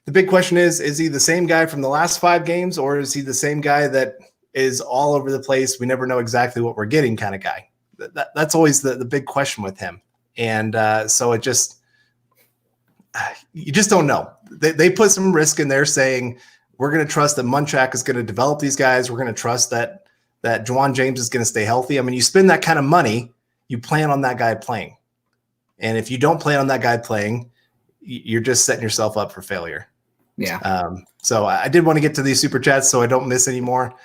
the big question is he the same guy from the last 5 games, or is he the same guy that is all over the place? We never know exactly what we're getting kind of guy. That's always the big question with him. And so you just don't know. They put some risk in there saying, we're going to trust that Munchak is going to develop these guys. We're going to trust that Juwan James is going to stay healthy. You spend that kind of money, you plan on that guy playing. And if you don't plan on that guy playing, you're just setting yourself up for failure. Yeah. So I did want to get to these super chats so I don't miss any more.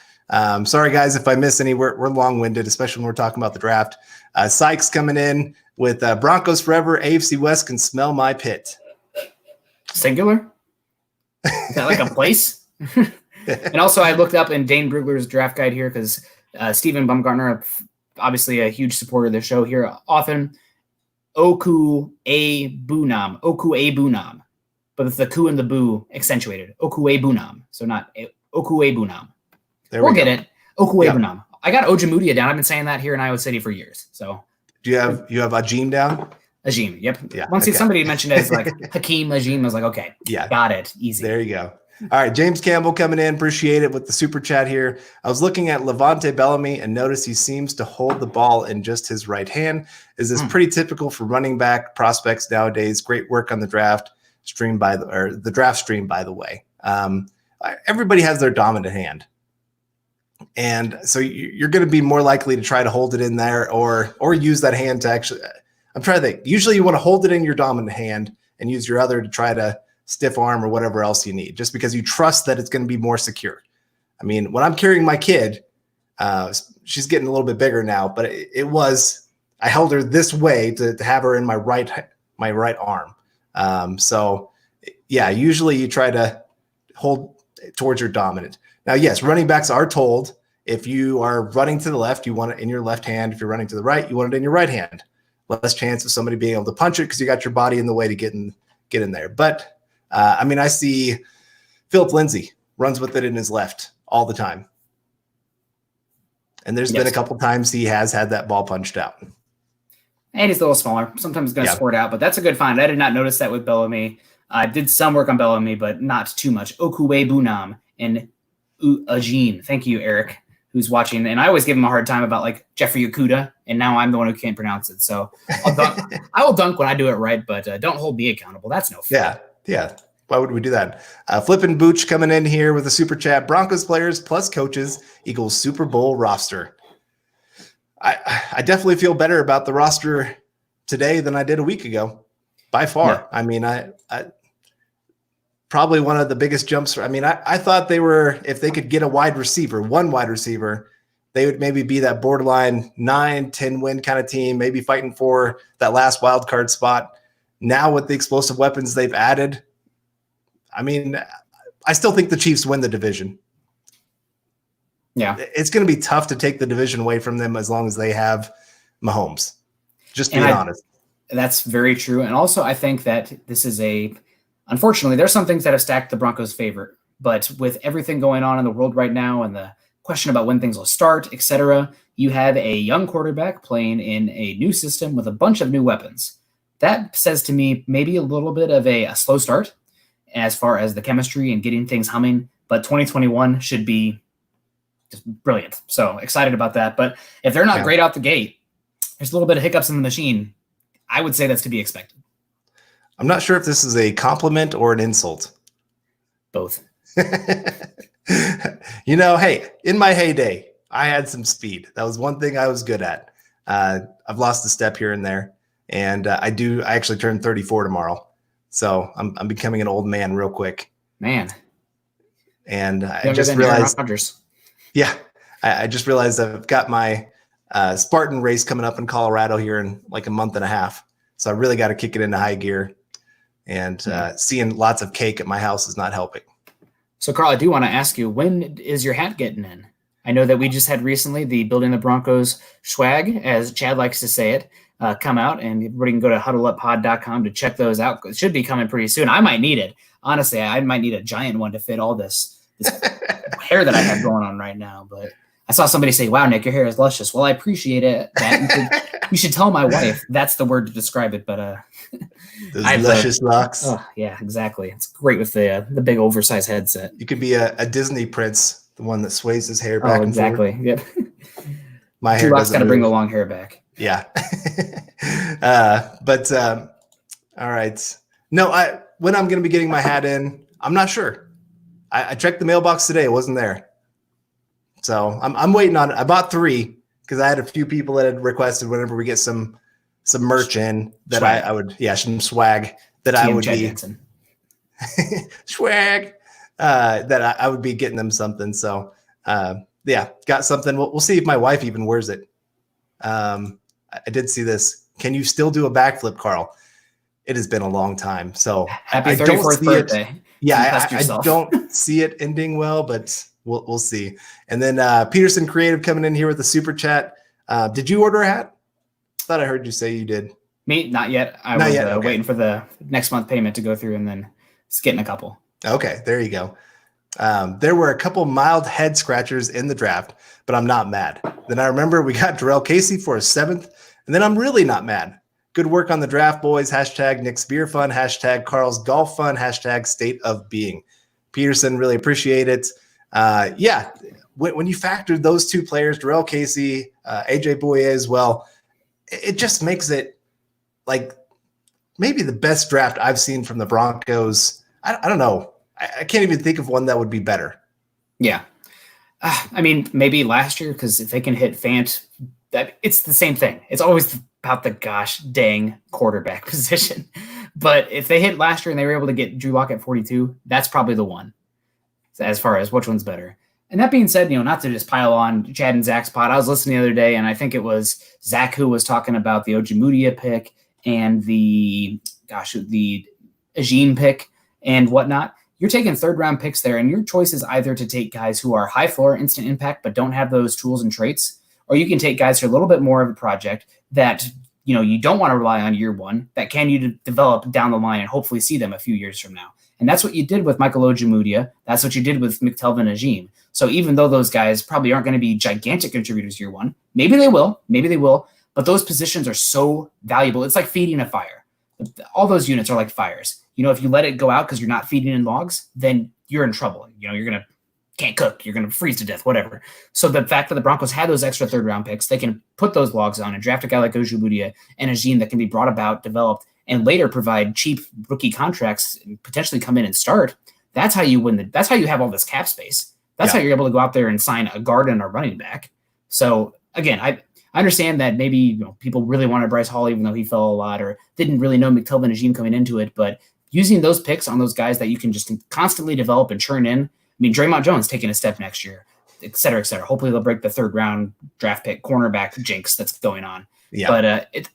Sorry, guys, if I miss any. We're long-winded, especially when we're talking about the draft. Sykes coming in with Broncos forever. AFC West can smell my pit. Singular? Is that like a place? And also, I looked up in Dane Brugler's draft guide here because Stephen Baumgartner, obviously a huge supporter of the show here, often Okwuegbunam, but it's the ku and the boo accentuated. Okwuegbunam, so not Okwuegbunam. We'll get it. Okwuegbunam. Yep. I got Ojemudia down. I've been saying that here in Iowa City for years. So do you have Ajim down? Ajim, yep. Yeah. Once somebody mentioned it as like Hakeem Ajim, I was like, okay, got it. Easy. There you go. All right, James Campbell coming in. Appreciate it with the super chat here. I was looking at Levante Bellamy and noticed he seems to hold the ball in just his right hand. Is this pretty typical for running back prospects nowadays? Great work on the draft stream the draft stream, by the way. Everybody has their dominant hand. And so you're going to be more likely to try to hold it in there or use that hand to actually – I'm trying to think. Usually you want to hold it in your dominant hand and use your other to try to stiff arm or whatever else you need, just because you trust that it's going to be more secure. I mean, when I'm carrying my kid, she's getting a little bit bigger now, but I held her this way to have her in my right arm. So yeah, usually you try to hold towards your dominant. Now, yes, running backs are told if you are running to the left, you want it in your left hand. If you're running to the right, you want it in your right hand. Less chance of somebody being able to punch it because you got your body in the way to get in there. But I mean, I see Philip Lindsay runs with it in his left all the time. And there's been a couple times he has had that ball punched out. And he's a little smaller. Sometimes he's going to squirt out, but that's a good find. I did not notice that with Bellamy. I did some work on Bellamy, but not too much. Okuwe Bunam and Ajin. Thank you, Eric, who's watching. And I always give him a hard time about like Jeffrey Okuda, and now I'm the one who can't pronounce it. So I will dunk when I do it right, but don't hold me accountable. That's no fun. Yeah. Why would we do that? Flippin' Booch coming in here with a super chat. Broncos players plus coaches equals Super Bowl roster. I definitely feel better about the roster today than I did a week ago, by far. Yeah. I mean, I probably one of the biggest jumps. I mean, I thought they were, if they could get one wide receiver, they would maybe be that borderline 9-10 win kind of team, maybe fighting for that last wild card spot. Now with the explosive weapons they've added, I mean, I still think the Chiefs win the division. Yeah. It's going to be tough to take the division away from them as long as they have Mahomes. Just being honest. That's very true. And also, I think that this is unfortunately, there's some things that have stacked the Broncos' favor. But with everything going on in the world right now and the question about when things will start, etc., you have a young quarterback playing in a new system with a bunch of new weapons. That says to me maybe a little bit of a slow start as far as the chemistry and getting things humming. But 2021 should be just brilliant. So excited about that. But if they're not great out the gate, there's a little bit of hiccups in the machine. I would say that's to be expected. I'm not sure if this is a compliment or an insult. Both. Hey, in my heyday, I had some speed. That was one thing I was good at. I've lost a step here and there. And I actually turned 34 tomorrow. So I'm becoming an old man real quick. Man. And I just realized. Yeah, I just realized I've got my Spartan race coming up in Colorado here in like a month and a half. So I really got to kick it into high gear. And seeing lots of cake at my house is not helping. So, Carl, I do want to ask you, when is your hat getting in? I know that we just had recently the Building the Broncos swag, as Chad likes to say it, come out. And everybody can go to huddleuppod.com to check those out. It should be coming pretty soon. I might need it. Honestly, I might need a giant one to fit all this hair that I have going on right now. But I saw somebody say, wow, Nick, your hair is luscious. Well, I appreciate it. You should tell my wife. That's the word to describe it. But those luscious locks. Oh, yeah, exactly. It's great with the big oversized headset. You could be a Disney prince, the one that sways his hair back and forth. Exactly. Yep. My hair got to bring the long hair back. Yeah. All right. No, when I'm going to be getting my hat in, I'm not sure. I checked the mailbox today. It wasn't there. So I'm waiting on it. I bought 3 because I had a few people that had requested whenever we get some merch in that swag. I would, some swag that I would be swag that I would be getting them something. So got something. We'll see if my wife even wears it. I did see this. Can you still do a backflip, Carl? It has been a long time. So happy 34th birthday. I don't see it ending well, but we'll see. And then Peterson Creative coming in here with a super chat. Did you order a hat? I thought I heard you say you did. Me? Not yet. I was waiting for the next month payment to go through and then just getting a couple. Okay, there you go. There were a couple mild head scratchers in the draft, but I'm not mad. Then I remember we got Darrell Casey for a 7th, and then I'm really not mad. Good work on the draft, boys. Hashtag Nick's Beer Fun. Hashtag Carl's Golf Fun. Hashtag State of Being. Peterson, really appreciate it. When you factored those 2 players, Darrell Casey, AJ Bouye as well, it just makes it like maybe the best draft I've seen from the Broncos. I don't know. I can't even think of one that would be better. Yeah. I mean, maybe last year, because if they can hit Fant, it's the same thing. It's always about the gosh dang quarterback position. But if they hit last year and they were able to get Drew Lock at 42, that's probably the one as far as which one's better. And that being said, not to just pile on Chad and Zach's pod, I was listening the other day, and I think it was Zach who was talking about the Ojemudia pick and the Ajim pick and whatnot. You're taking third-round picks there, and your choice is either to take guys who are high floor, instant impact, but don't have those tools and traits, or you can take guys who are a little bit more of a project that you don't want to rely on year one, that can you develop down the line and hopefully see them a few years from now. And that's what you did with Michael Ojemudia. That's what you did with McTelvin Ajim. So even though those guys probably aren't going to be gigantic contributors year one, maybe they will, but those positions are so valuable. It's like feeding a fire. All those units are like fires. If you let it go out because you're not feeding in logs, then you're in trouble. You're can't cook. You're going to freeze to death, whatever. So the fact that the Broncos had those extra third-round picks, they can put those logs on and draft a guy like Ojemudia and Ajim that can be brought about, developed, and later provide cheap rookie contracts and potentially come in and start. That's how you win. That's how you have all this cap space. That's how you're able to go out there and sign a guard and a running back. So again, I understand that maybe people really wanted Bryce Hall, even though he fell a lot, or didn't really know McTelvin Ajim coming into it. But using those picks on those guys that you can just constantly develop and churn in. I mean, Draymond Jones taking a step next year, et cetera, et cetera. Hopefully they'll break the third-round draft pick cornerback jinx that's going on. Yeah. But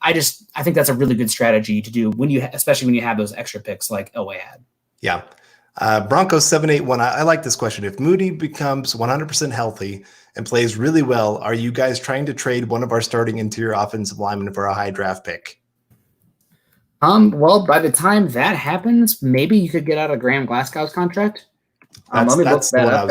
I think that's a really good strategy to do especially when you have those extra picks like Elway had. Yeah. Broncos 781. I like this question. If Moody becomes 100% healthy and plays really well, are you guys trying to trade one of our starting interior offensive linemen for a high draft pick? Well, by the time that happens, maybe you could get out of Graham Glasgow's contract. Let me look that up.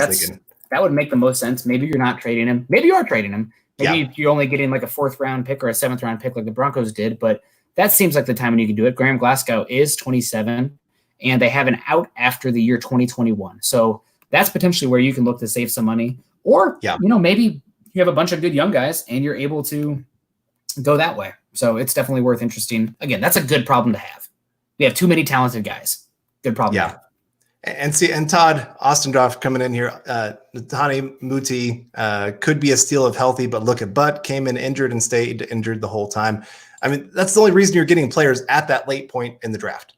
That would make the most sense. Maybe you're not trading him. Maybe you are trading him. Maybe you're only getting like a 4th-round pick or a 7th-round pick like the Broncos did, but that seems like the time when you can do it. Graham Glasgow is 27, and they have an out after the year 2021. So that's potentially where you can look to save some money. Or, maybe you have a bunch of good young guys, and you're able to go that way. So it's definitely worth interesting. Again, that's a good problem to have. We have too many talented guys. Good problem to have. And Todd Ostendorf coming in here. Tahani Muti could be a steal if healthy, but look at Butt, came in injured and stayed injured the whole time. I mean, that's the only reason you're getting players at that late point in the draft.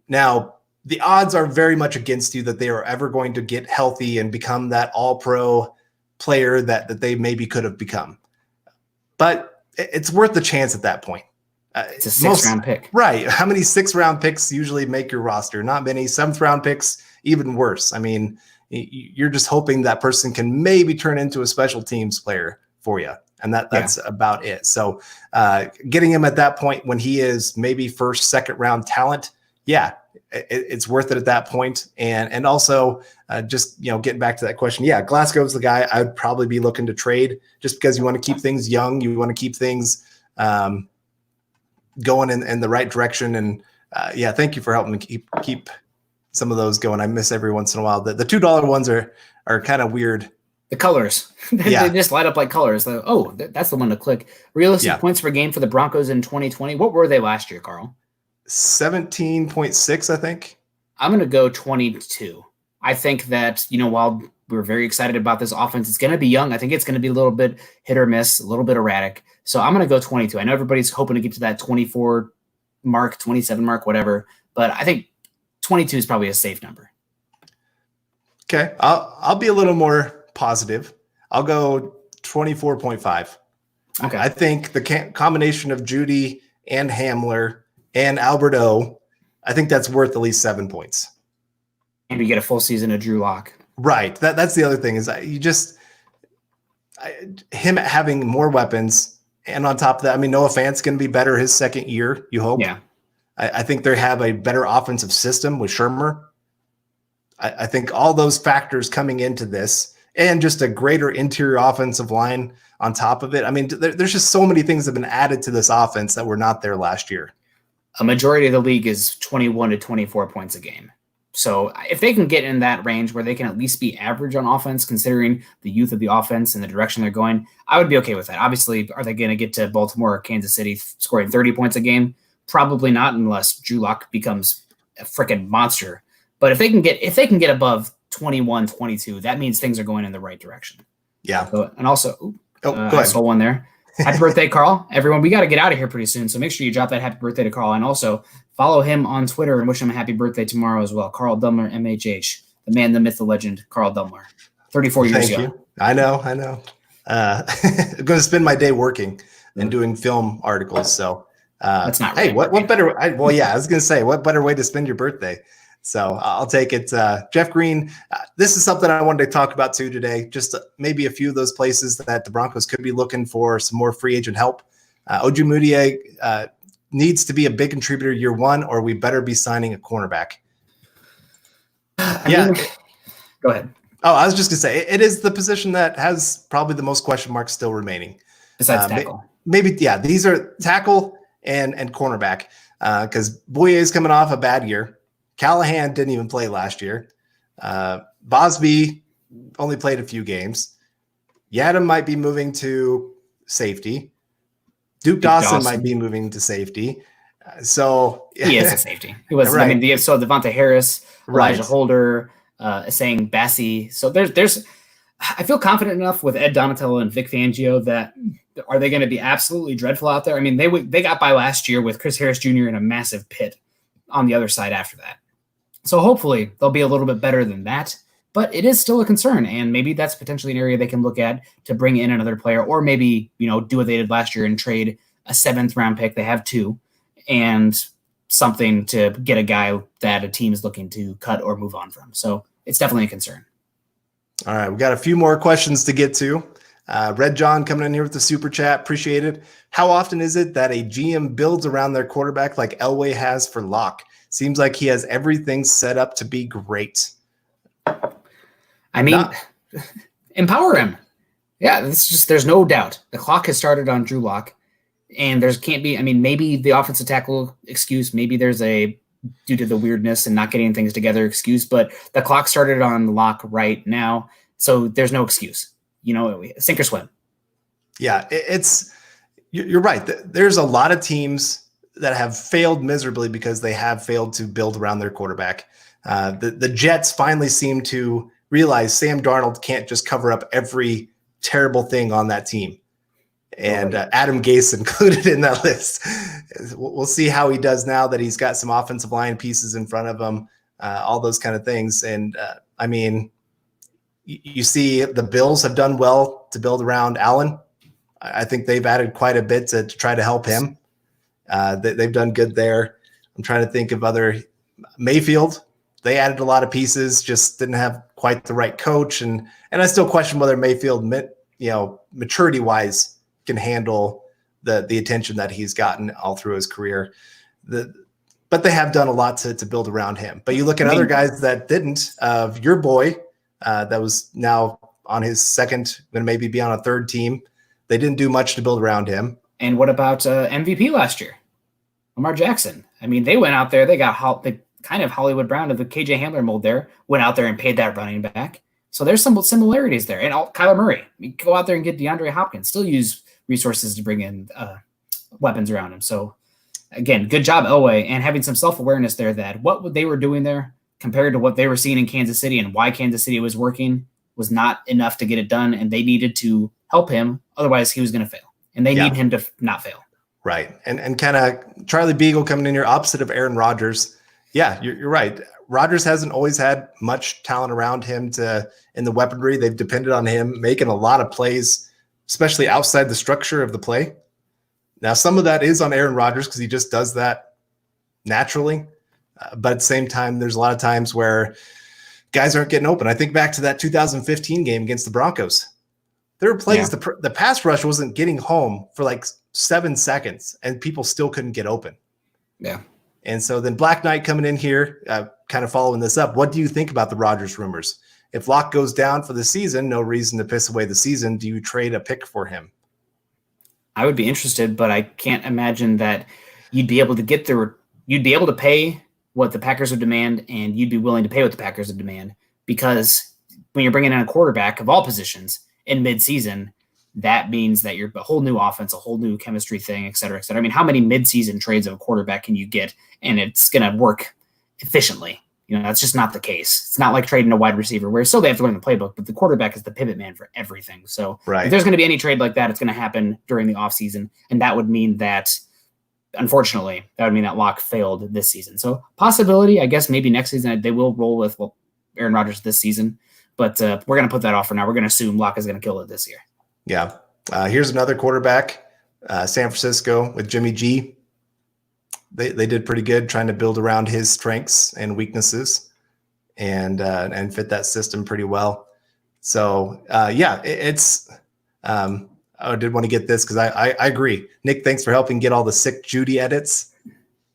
Now, the odds are very much against you that they are ever going to get healthy and become that all-pro player that they maybe could have become. But it's worth the chance at that point. It's a 6th-round pick. Right. How many 6th-round picks usually make your roster? Not many. 7th-round picks, even worse. I mean, you're just hoping that person can maybe turn into a special teams player for you. And that's about it. So getting him at that point when he is maybe 1st, 2nd-round talent, it's worth it at that point. And also just, getting back to that question. Yeah, Glasgow's the guy I would probably be looking to trade just because you want to keep things young. You want to keep things going in the right direction. And thank you for helping me keep some of those going. I miss every once in a while. The $2 ones are kind of weird. The colors, they just light up like colors. That's the one to click. Realistic points per game for the Broncos in 2020. What were they last year, Carl? 17.6, I think. I'm going to go 22. I think that, while we're very excited about this offense, it's going to be young. I think it's going to be a little bit hit or miss, a little bit erratic. So I'm going to go 22. I know everybody's hoping to get to that 24 mark, 27 mark, whatever, but I think 22 is probably a safe number. Okay. I'll be a little more positive. I'll go 24.5. Okay. I think the combination of Judy and Hamler and Albert O, I think that's worth at least 7 points. And we get a full season of Drew Lock. Right. That's the other thing is him having more weapons. And on top of that, I mean, Noah Fant's going to be better his 2nd year, you hope. Yeah. I think they have a better offensive system with Shermer. I think all those factors coming into this and just a greater interior offensive line on top of it. I mean, there's just so many things that have been added to this offense that were not there last year. A majority of the league is 21 to 24 points a game. So if they can get in that range where they can at least be average on offense, considering the youth of the offense and the direction they're going, I would be okay with that. Obviously, are they going to get to Baltimore or Kansas City scoring 30 points a game? Probably not, unless Drew Lock becomes a freaking monster. But if they can get above 21, 22, that means things are going in the right direction. Yeah. So, and also, go ahead. I saw one there. Happy birthday, Carl. Everyone, we got to get out of here pretty soon. So make sure you drop that happy birthday to Carl. And also follow him on Twitter and wish him a happy birthday tomorrow as well. Carl Dumler, MHH, the man, the myth, the legend, Carl Dumler, 34 years young. Thank you. I know. I'm going to spend my day working and doing film articles. So that's not really. Hey, what better? I was going to say, what better way to spend your birthday? So I'll take it. Jeff Green, this is something I wanted to talk about too today. Just maybe a few of those places that the Broncos could be looking for some more free agent help. Ojemudia needs to be a big contributor year one, or we better be signing a cornerback. Go ahead. Oh, I was just going to say, it is the position that has probably the most question marks still remaining. Besides tackle. Maybe, these are tackle and cornerback because Boye is coming off a bad year. Callahan didn't even play last year. Bosby only played a few games. Yadam might be moving to safety. Duke Dawson might be moving to safety. He is a safety. He was. Right. I mean, so Devontae Harris, Elijah Holder, saying Bassie. So there's. I feel confident enough with Ed Donatello and Vic Fangio that are they going to be absolutely dreadful out there? I mean, they got by last year with Chris Harris Jr. in a massive pit on the other side after that. So hopefully they'll be a little bit better than that, but it is still a concern. And maybe that's potentially an area they can look at to bring in another player, or maybe, do what they did last year and trade a 7th round pick. They have 2 and something to get a guy that a team is looking to cut or move on from. So it's definitely a concern. All right. We've got a few more questions to get to. Red John coming in here with the super chat. Appreciate it. How often is it that a GM builds around their quarterback like Elway has for Locke? Seems like he has everything set up to be great. I mean, empower him. Yeah, there's no doubt. The clock has started on Drew Lock, and maybe the offensive tackle excuse, maybe there's due to the weirdness and not getting things together excuse, but the clock started on Lock right now, so there's no excuse. Sink or swim. Yeah, you're right. There's a lot of teams that have failed miserably because they have failed to build around their quarterback. The Jets finally seem to realize Sam Darnold can't just cover up every terrible thing on that team. And Adam Gase included in that list. We'll see how he does now that he's got some offensive line pieces in front of him, all those kind of things. And you see the Bills have done well to build around Allen. I think they've added quite a bit to try to help him. They've done good there. I'm trying to think of other Mayfield. They added a lot of pieces, just didn't have quite the right coach. And I still question whether Mayfield, maturity wise, can handle the attention that he's gotten all through his career. But they have done a lot to build around him. But you look at other guys that didn't. Your boy, that was now on his second, going to maybe be on a third team. They didn't do much to build around him. And what about MVP last year? Lamar Jackson. I mean, they went out there. They got the kind of Hollywood Brown of the KJ Hamler mold there. Went out there and paid that running back. So there's some similarities there. And Kyler Murray. Go out there and get DeAndre Hopkins. Still use resources to bring in weapons around him. So, again, good job, Elway, and having some self-awareness there that what they were doing there compared to what they were seeing in Kansas City and why Kansas City was working was not enough to get it done, and they needed to help him. Otherwise, he was going to fail. And they need him to not fail. Right. And kind of Charlie Beagle coming in here opposite of Aaron Rodgers. Yeah, you're right. Rodgers hasn't always had much talent around him in the weaponry. They've depended on him making a lot of plays, especially outside the structure of the play. Now, some of that is on Aaron Rodgers because he just does that naturally. But at the same time, there's a lot of times where guys aren't getting open. I think back to that 2015 game against the Broncos. There were plays, the pass rush wasn't getting home for like 7 seconds, and people still couldn't get open. Yeah. And so then Black Knight coming in here, kind of following this up. What do you think about the Rodgers rumors? If Locke goes down for the season, no reason to piss away the season. Do you trade a pick for him? I would be interested, but I can't imagine that you'd be able to get there. You'd be able to pay what the Packers would demand, and you'd be willing to pay what the Packers would demand, because when you're bringing in a quarterback of all positions in midseason, that means that you're a whole new offense, a whole new chemistry thing, et cetera, et cetera. I mean, how many midseason trades of a quarterback can you get and it's going to work efficiently? That's just not the case. It's not like trading a wide receiver where still they have to learn the playbook, but the quarterback is the pivot man for everything. So if there's going to be any trade like that, it's going to happen during the offseason. And that would mean that, unfortunately, Locke failed this season. So possibility, I guess maybe next season they will roll with Aaron Rodgers this season. But we're going to put that off for now. We're going to assume Locke is going to kill it this year. Yeah. Here's another quarterback, San Francisco with Jimmy G. They did pretty good trying to build around his strengths and weaknesses and fit that system pretty well. So, it's I did want to get this because I agree. Nick, thanks for helping get all the sick Judy edits.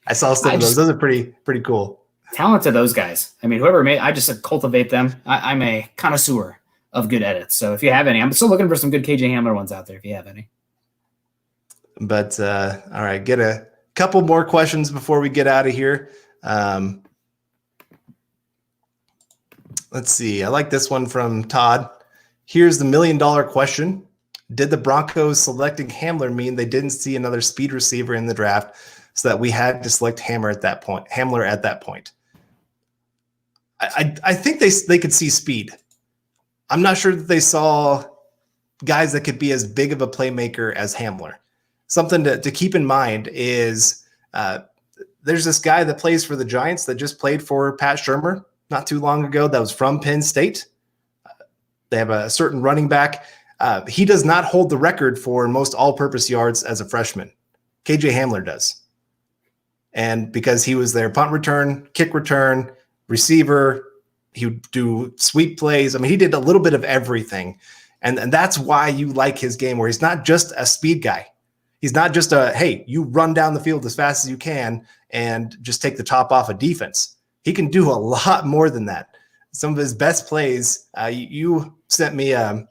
I saw some of those. Those are pretty cool. Talent to those guys. I mean, whoever made, I just cultivate them. I'm a connoisseur of good edits. So if you have any, I'm still looking for some good KJ Hamler ones out there if you have any. But all right, get a couple more questions before we get out of here. Let's see. I like this one from Todd. Here's the $1 million question. Did the Broncos selecting Hamler mean they didn't see another speed receiver in the draft so that we had to select Hamler at that point? I think they could see speed. I'm not sure that they saw guys that could be as big of a playmaker as Hamler. Something to keep in mind is there's this guy that plays for the Giants that just played for Pat Shurmur not too long ago that was from Penn State. They have a certain running back. He does not hold the record for most all-purpose yards as a freshman. KJ Hamler does. And because he was their punt return, kick return, receiver, he would do sweep plays. I mean, he did a little bit of everything. And that's why you like his game, where he's not just a speed guy. He's not just hey, you run down the field as fast as you can and just take the top off a defense. He can do a lot more than that. Some of his best plays, you sent me like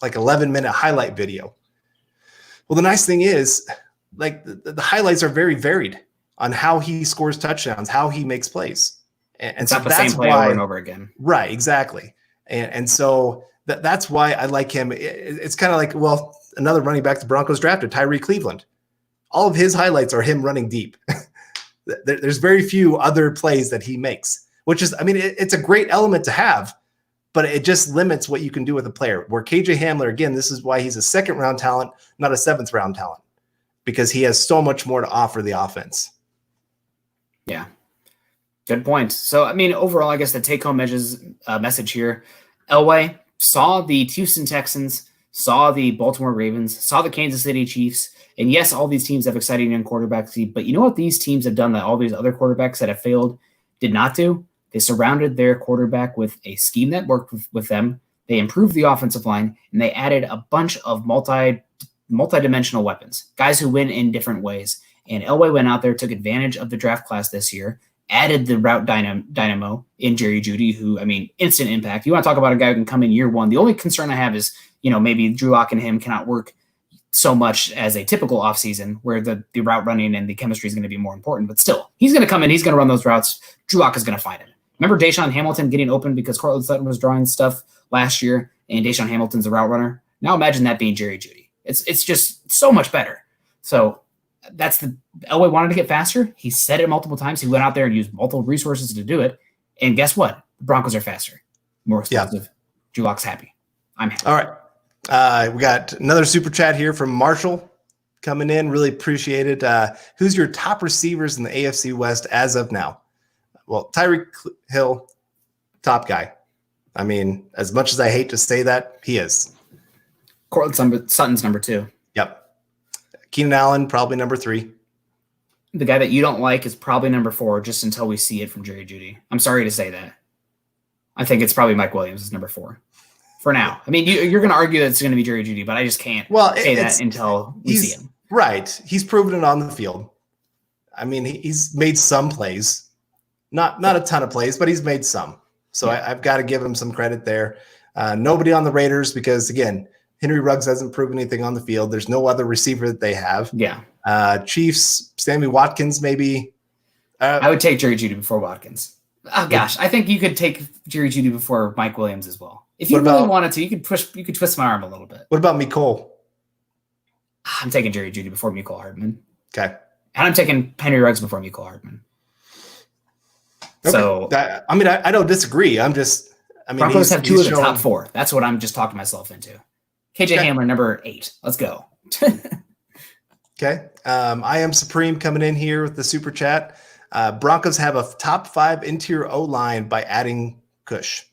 11-minute highlight video. Well, the nice thing is, like the highlights are very varied on how he scores touchdowns, how he makes plays. And so not the same play over and over again. Right, exactly. And so that's why I like him. It's kind of like, well, another running back the Broncos drafted, Tyree Cleveland. All of his highlights are him running deep. There's very few other plays that he makes, which is, I mean, it's a great element to have, but it just limits what you can do with a player. Where KJ Hamler, again, this is why he's a second-round talent, not a seventh-round talent, because he has so much more to offer the offense. Yeah, good point. So, I mean, overall, I guess the take-home message here, Elway saw the Houston Texans, saw the Baltimore Ravens, saw the Kansas City Chiefs, and yes, all these teams have exciting young quarterbacks, but you know what these teams have done that all these other quarterbacks that have failed did not do? They surrounded their quarterback with a scheme that worked with them. They improved the offensive line, and they added a bunch of multi-dimensional weapons, guys who win in different ways. And Elway went out there, took advantage of the draft class this year, added the route dynamo in Jerry Jeudy, who, I mean, instant impact. You want to talk about a guy who can come in year one. The only concern I have is, maybe Drew Lock and him cannot work so much as a typical offseason where the route running and the chemistry is going to be more important. But still, he's going to come in, he's going to run those routes. Drew Lock is going to find him. Remember Deshaun Hamilton getting open because Cortland Sutton was drawing stuff last year, and Deshaun Hamilton's a route runner? Now imagine that being Jerry Jeudy. It's just so much better. So that's Elway wanted to get faster. He said it multiple times. He went out there and used multiple resources to do it. And guess what? The Broncos are faster, more explosive. Yeah. Drew Lock's happy. I'm happy. All right. We got another super chat here from Marshall coming in. Really appreciate it. Who's your top receivers in the AFC West as of now? Well, Tyreek Hill, top guy. I mean, as much as I hate to say that, he is. Cortland Sutton's number 2. Yep. Keenan Allen, probably number 3. The guy that you don't like is probably number 4, just until we see it from Jerry Jeudy. I'm sorry to say that. I think it's probably Mike Williams is number 4 for now. I mean, you're going to argue that it's going to be Jerry Jeudy, but I just can't say that until we see him. Right. He's proven it on the field. I mean, he's made some plays. Not a ton of plays, but he's made some. So yeah. I've got to give him some credit there. Nobody on the Raiders because, again, Henry Ruggs hasn't proven anything on the field. There's no other receiver that they have. Yeah. Chiefs, Sammy Watkins, maybe. I would take Jerry Jeudy before Watkins. Oh gosh, I think you could take Jerry Jeudy before Mike Williams as well. If you really wanted to, you could twist my arm a little bit. What about Mecole? I'm taking Jerry Jeudy before Mecole Hardman. Okay. And I'm taking Henry Ruggs before Mecole Hardman. So I don't disagree. Broncos have two of the top 4. That's what I'm just talking myself into. KJ Hamler, number 8. Let's go. Okay. I am Supreme coming in here with the super chat. Broncos have a top 5 interior O-line by adding Cush.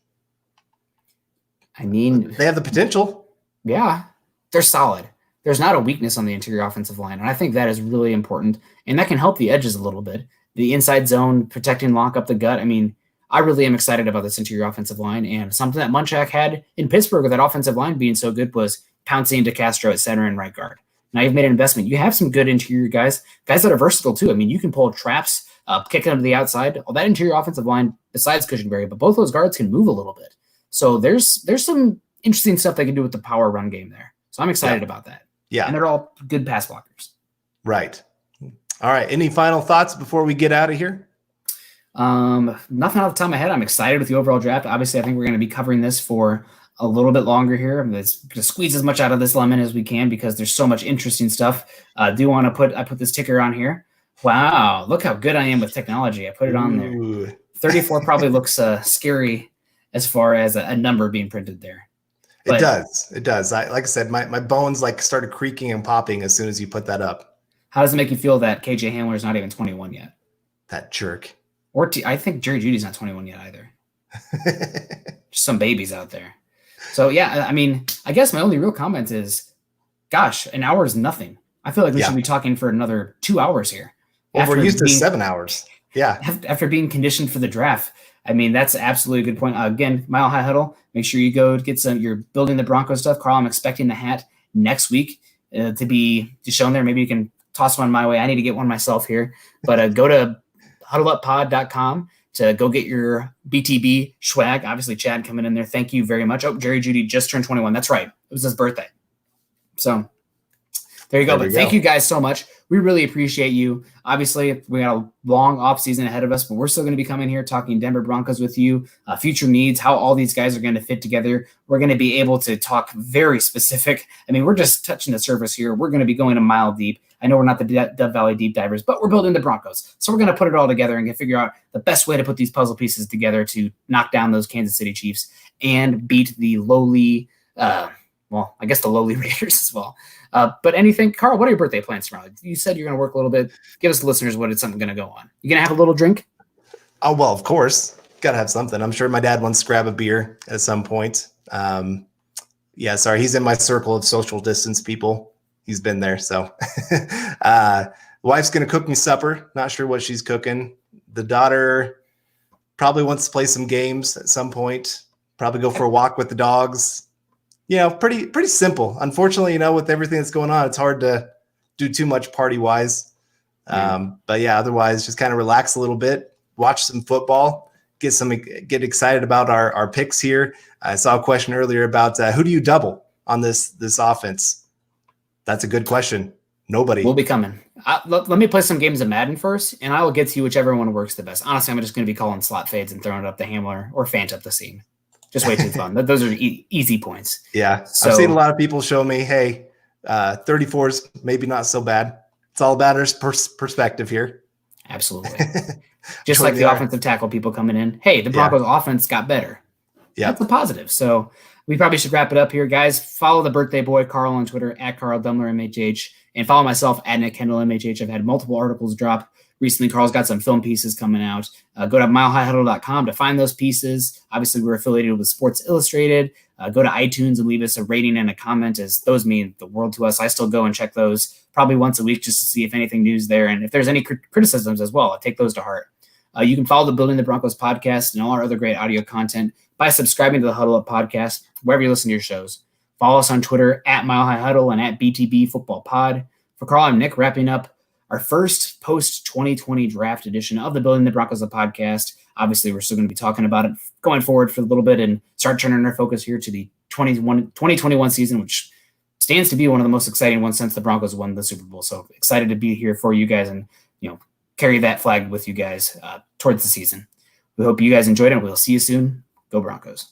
I mean, they have the potential. Yeah, they're solid. There's not a weakness on the interior offensive line, and I think that is really important, and that can help the edges a little bit. The inside zone, protecting, lock up the gut. I mean, I really am excited about this interior offensive line, and something that Munchak had in Pittsburgh with that offensive line being so good was pouncing to Castro at center and right guard. Now you've made an investment. You have some good interior guys that are versatile too. I mean, you can pull traps, kick them to the outside. All that interior offensive line, besides Cushenberry, but both those guards can move a little bit. So there's some interesting stuff they can do with the power run game there. So I'm excited about that. Yeah. And they're all good pass blockers. Right. All right. Any final thoughts before we get out of here? Nothing off the top of my head. I'm excited with the overall draft. Obviously, I think we're going to be covering this for a little bit longer here. Let's just squeeze as much out of this lemon as we can because there's so much interesting stuff. I put this ticker on here. Wow. Look how good I am with technology. I put it on there. 34 probably looks scary as far as a number being printed there. But it does. Like I said, my bones started creaking and popping as soon as you put that up. How does it make you feel that KJ Hamler is not even 21 yet? That jerk. I think Jerry Judy's not 21 yet either. Just some babies out there. So yeah, I mean, I guess my only real comment is, gosh, an hour is nothing. I feel like we should be talking for another 2 hours here. Well, we're used to 7 hours. Yeah. After being conditioned for the draft. I mean, that's absolutely a good point. Again, Mile High Huddle. Make sure you go get you're building the Broncos stuff. Carl, I'm expecting the hat next week to be shown there. Maybe you can toss one my way. I need to get one myself here. But go to huddleuppod.com to go get your BTB swag. Obviously, Chad coming in there. Thank you very much. Oh, Jerry Judy just turned 21. That's right. It was his birthday. So there you go. But thank you guys so much. We really appreciate you. Obviously, we got a long off season ahead of us, but we're still going to be coming here talking Denver Broncos with you, future needs, how all these guys are going to fit together. We're going to be able to talk very specific. I mean, we're just touching the surface here. We're going to be going a mile deep. I know we're not the Dove Valley deep divers, but we're building the Broncos. So we're going to put it all together and figure out the best way to put these puzzle pieces together to knock down those Kansas City Chiefs and beat the lowly, I guess the lowly Raiders as well. But anything, Carl, what are your birthday plans tomorrow? You said you're going to work a little bit. Give us the listeners what it's something going to go on. You going to have a little drink? Oh, well, of course. Got to have something. I'm sure my dad wants to grab a beer at some point. He's in my circle of social distance people. He's been there. So wife's going to cook me supper. Not sure what she's cooking. The daughter probably wants to play some games at some point. Probably go for a walk with the dogs. Pretty simple. Unfortunately, with everything that's going on, it's hard to do too much party wise. But otherwise just kind of relax a little bit, watch some football, get excited about our picks here. I saw a question earlier about who do you double on this offense? That's a good question. Nobody. We'll be coming. Let me play some games of Madden first, and I will get to you whichever one works the best. Honestly, I'm just going to be calling slot fades and throwing it up the Hamler or Fant up the seam. Just way too fun. Those are easy points. Yeah. So, I've seen a lot of people show me, hey, 34 is maybe not so bad. It's all about our perspective here. Absolutely. Just like the offensive tackle people coming in. Hey, the Broncos offense got better. Yeah. That's a positive. So we probably should wrap it up here, guys. Follow the birthday boy, Carl, on Twitter, at Carl Dumler, MHH. And follow myself, at Nick Kendell, MHH. I've had multiple articles drop recently. Carl's got some film pieces coming out. Go to milehighhuddle.com to find those pieces. Obviously, we're affiliated with Sports Illustrated. Go to iTunes and leave us a rating and a comment, as those mean the world to us. I still go and check those probably once a week just to see if anything new's there. And if there's any criticisms as well, I take those to heart. You can follow the Building the Broncos podcast and all our other great audio content by subscribing to the Huddle Up podcast, wherever you listen to your shows. Follow us on Twitter, at Mile High Huddle and at BTB Football Pod. For Carl, I'm Nick, wrapping up our first post-2020 draft edition of the Building the Broncos podcast. Obviously, we're still going to be talking about it going forward for a little bit and start turning our focus here to the 2021 season, which stands to be one of the most exciting ones since the Broncos won the Super Bowl. So excited to be here for you guys and, carry that flag with you guys towards the season. We hope you guys enjoyed it. We'll see you soon. Go Broncos.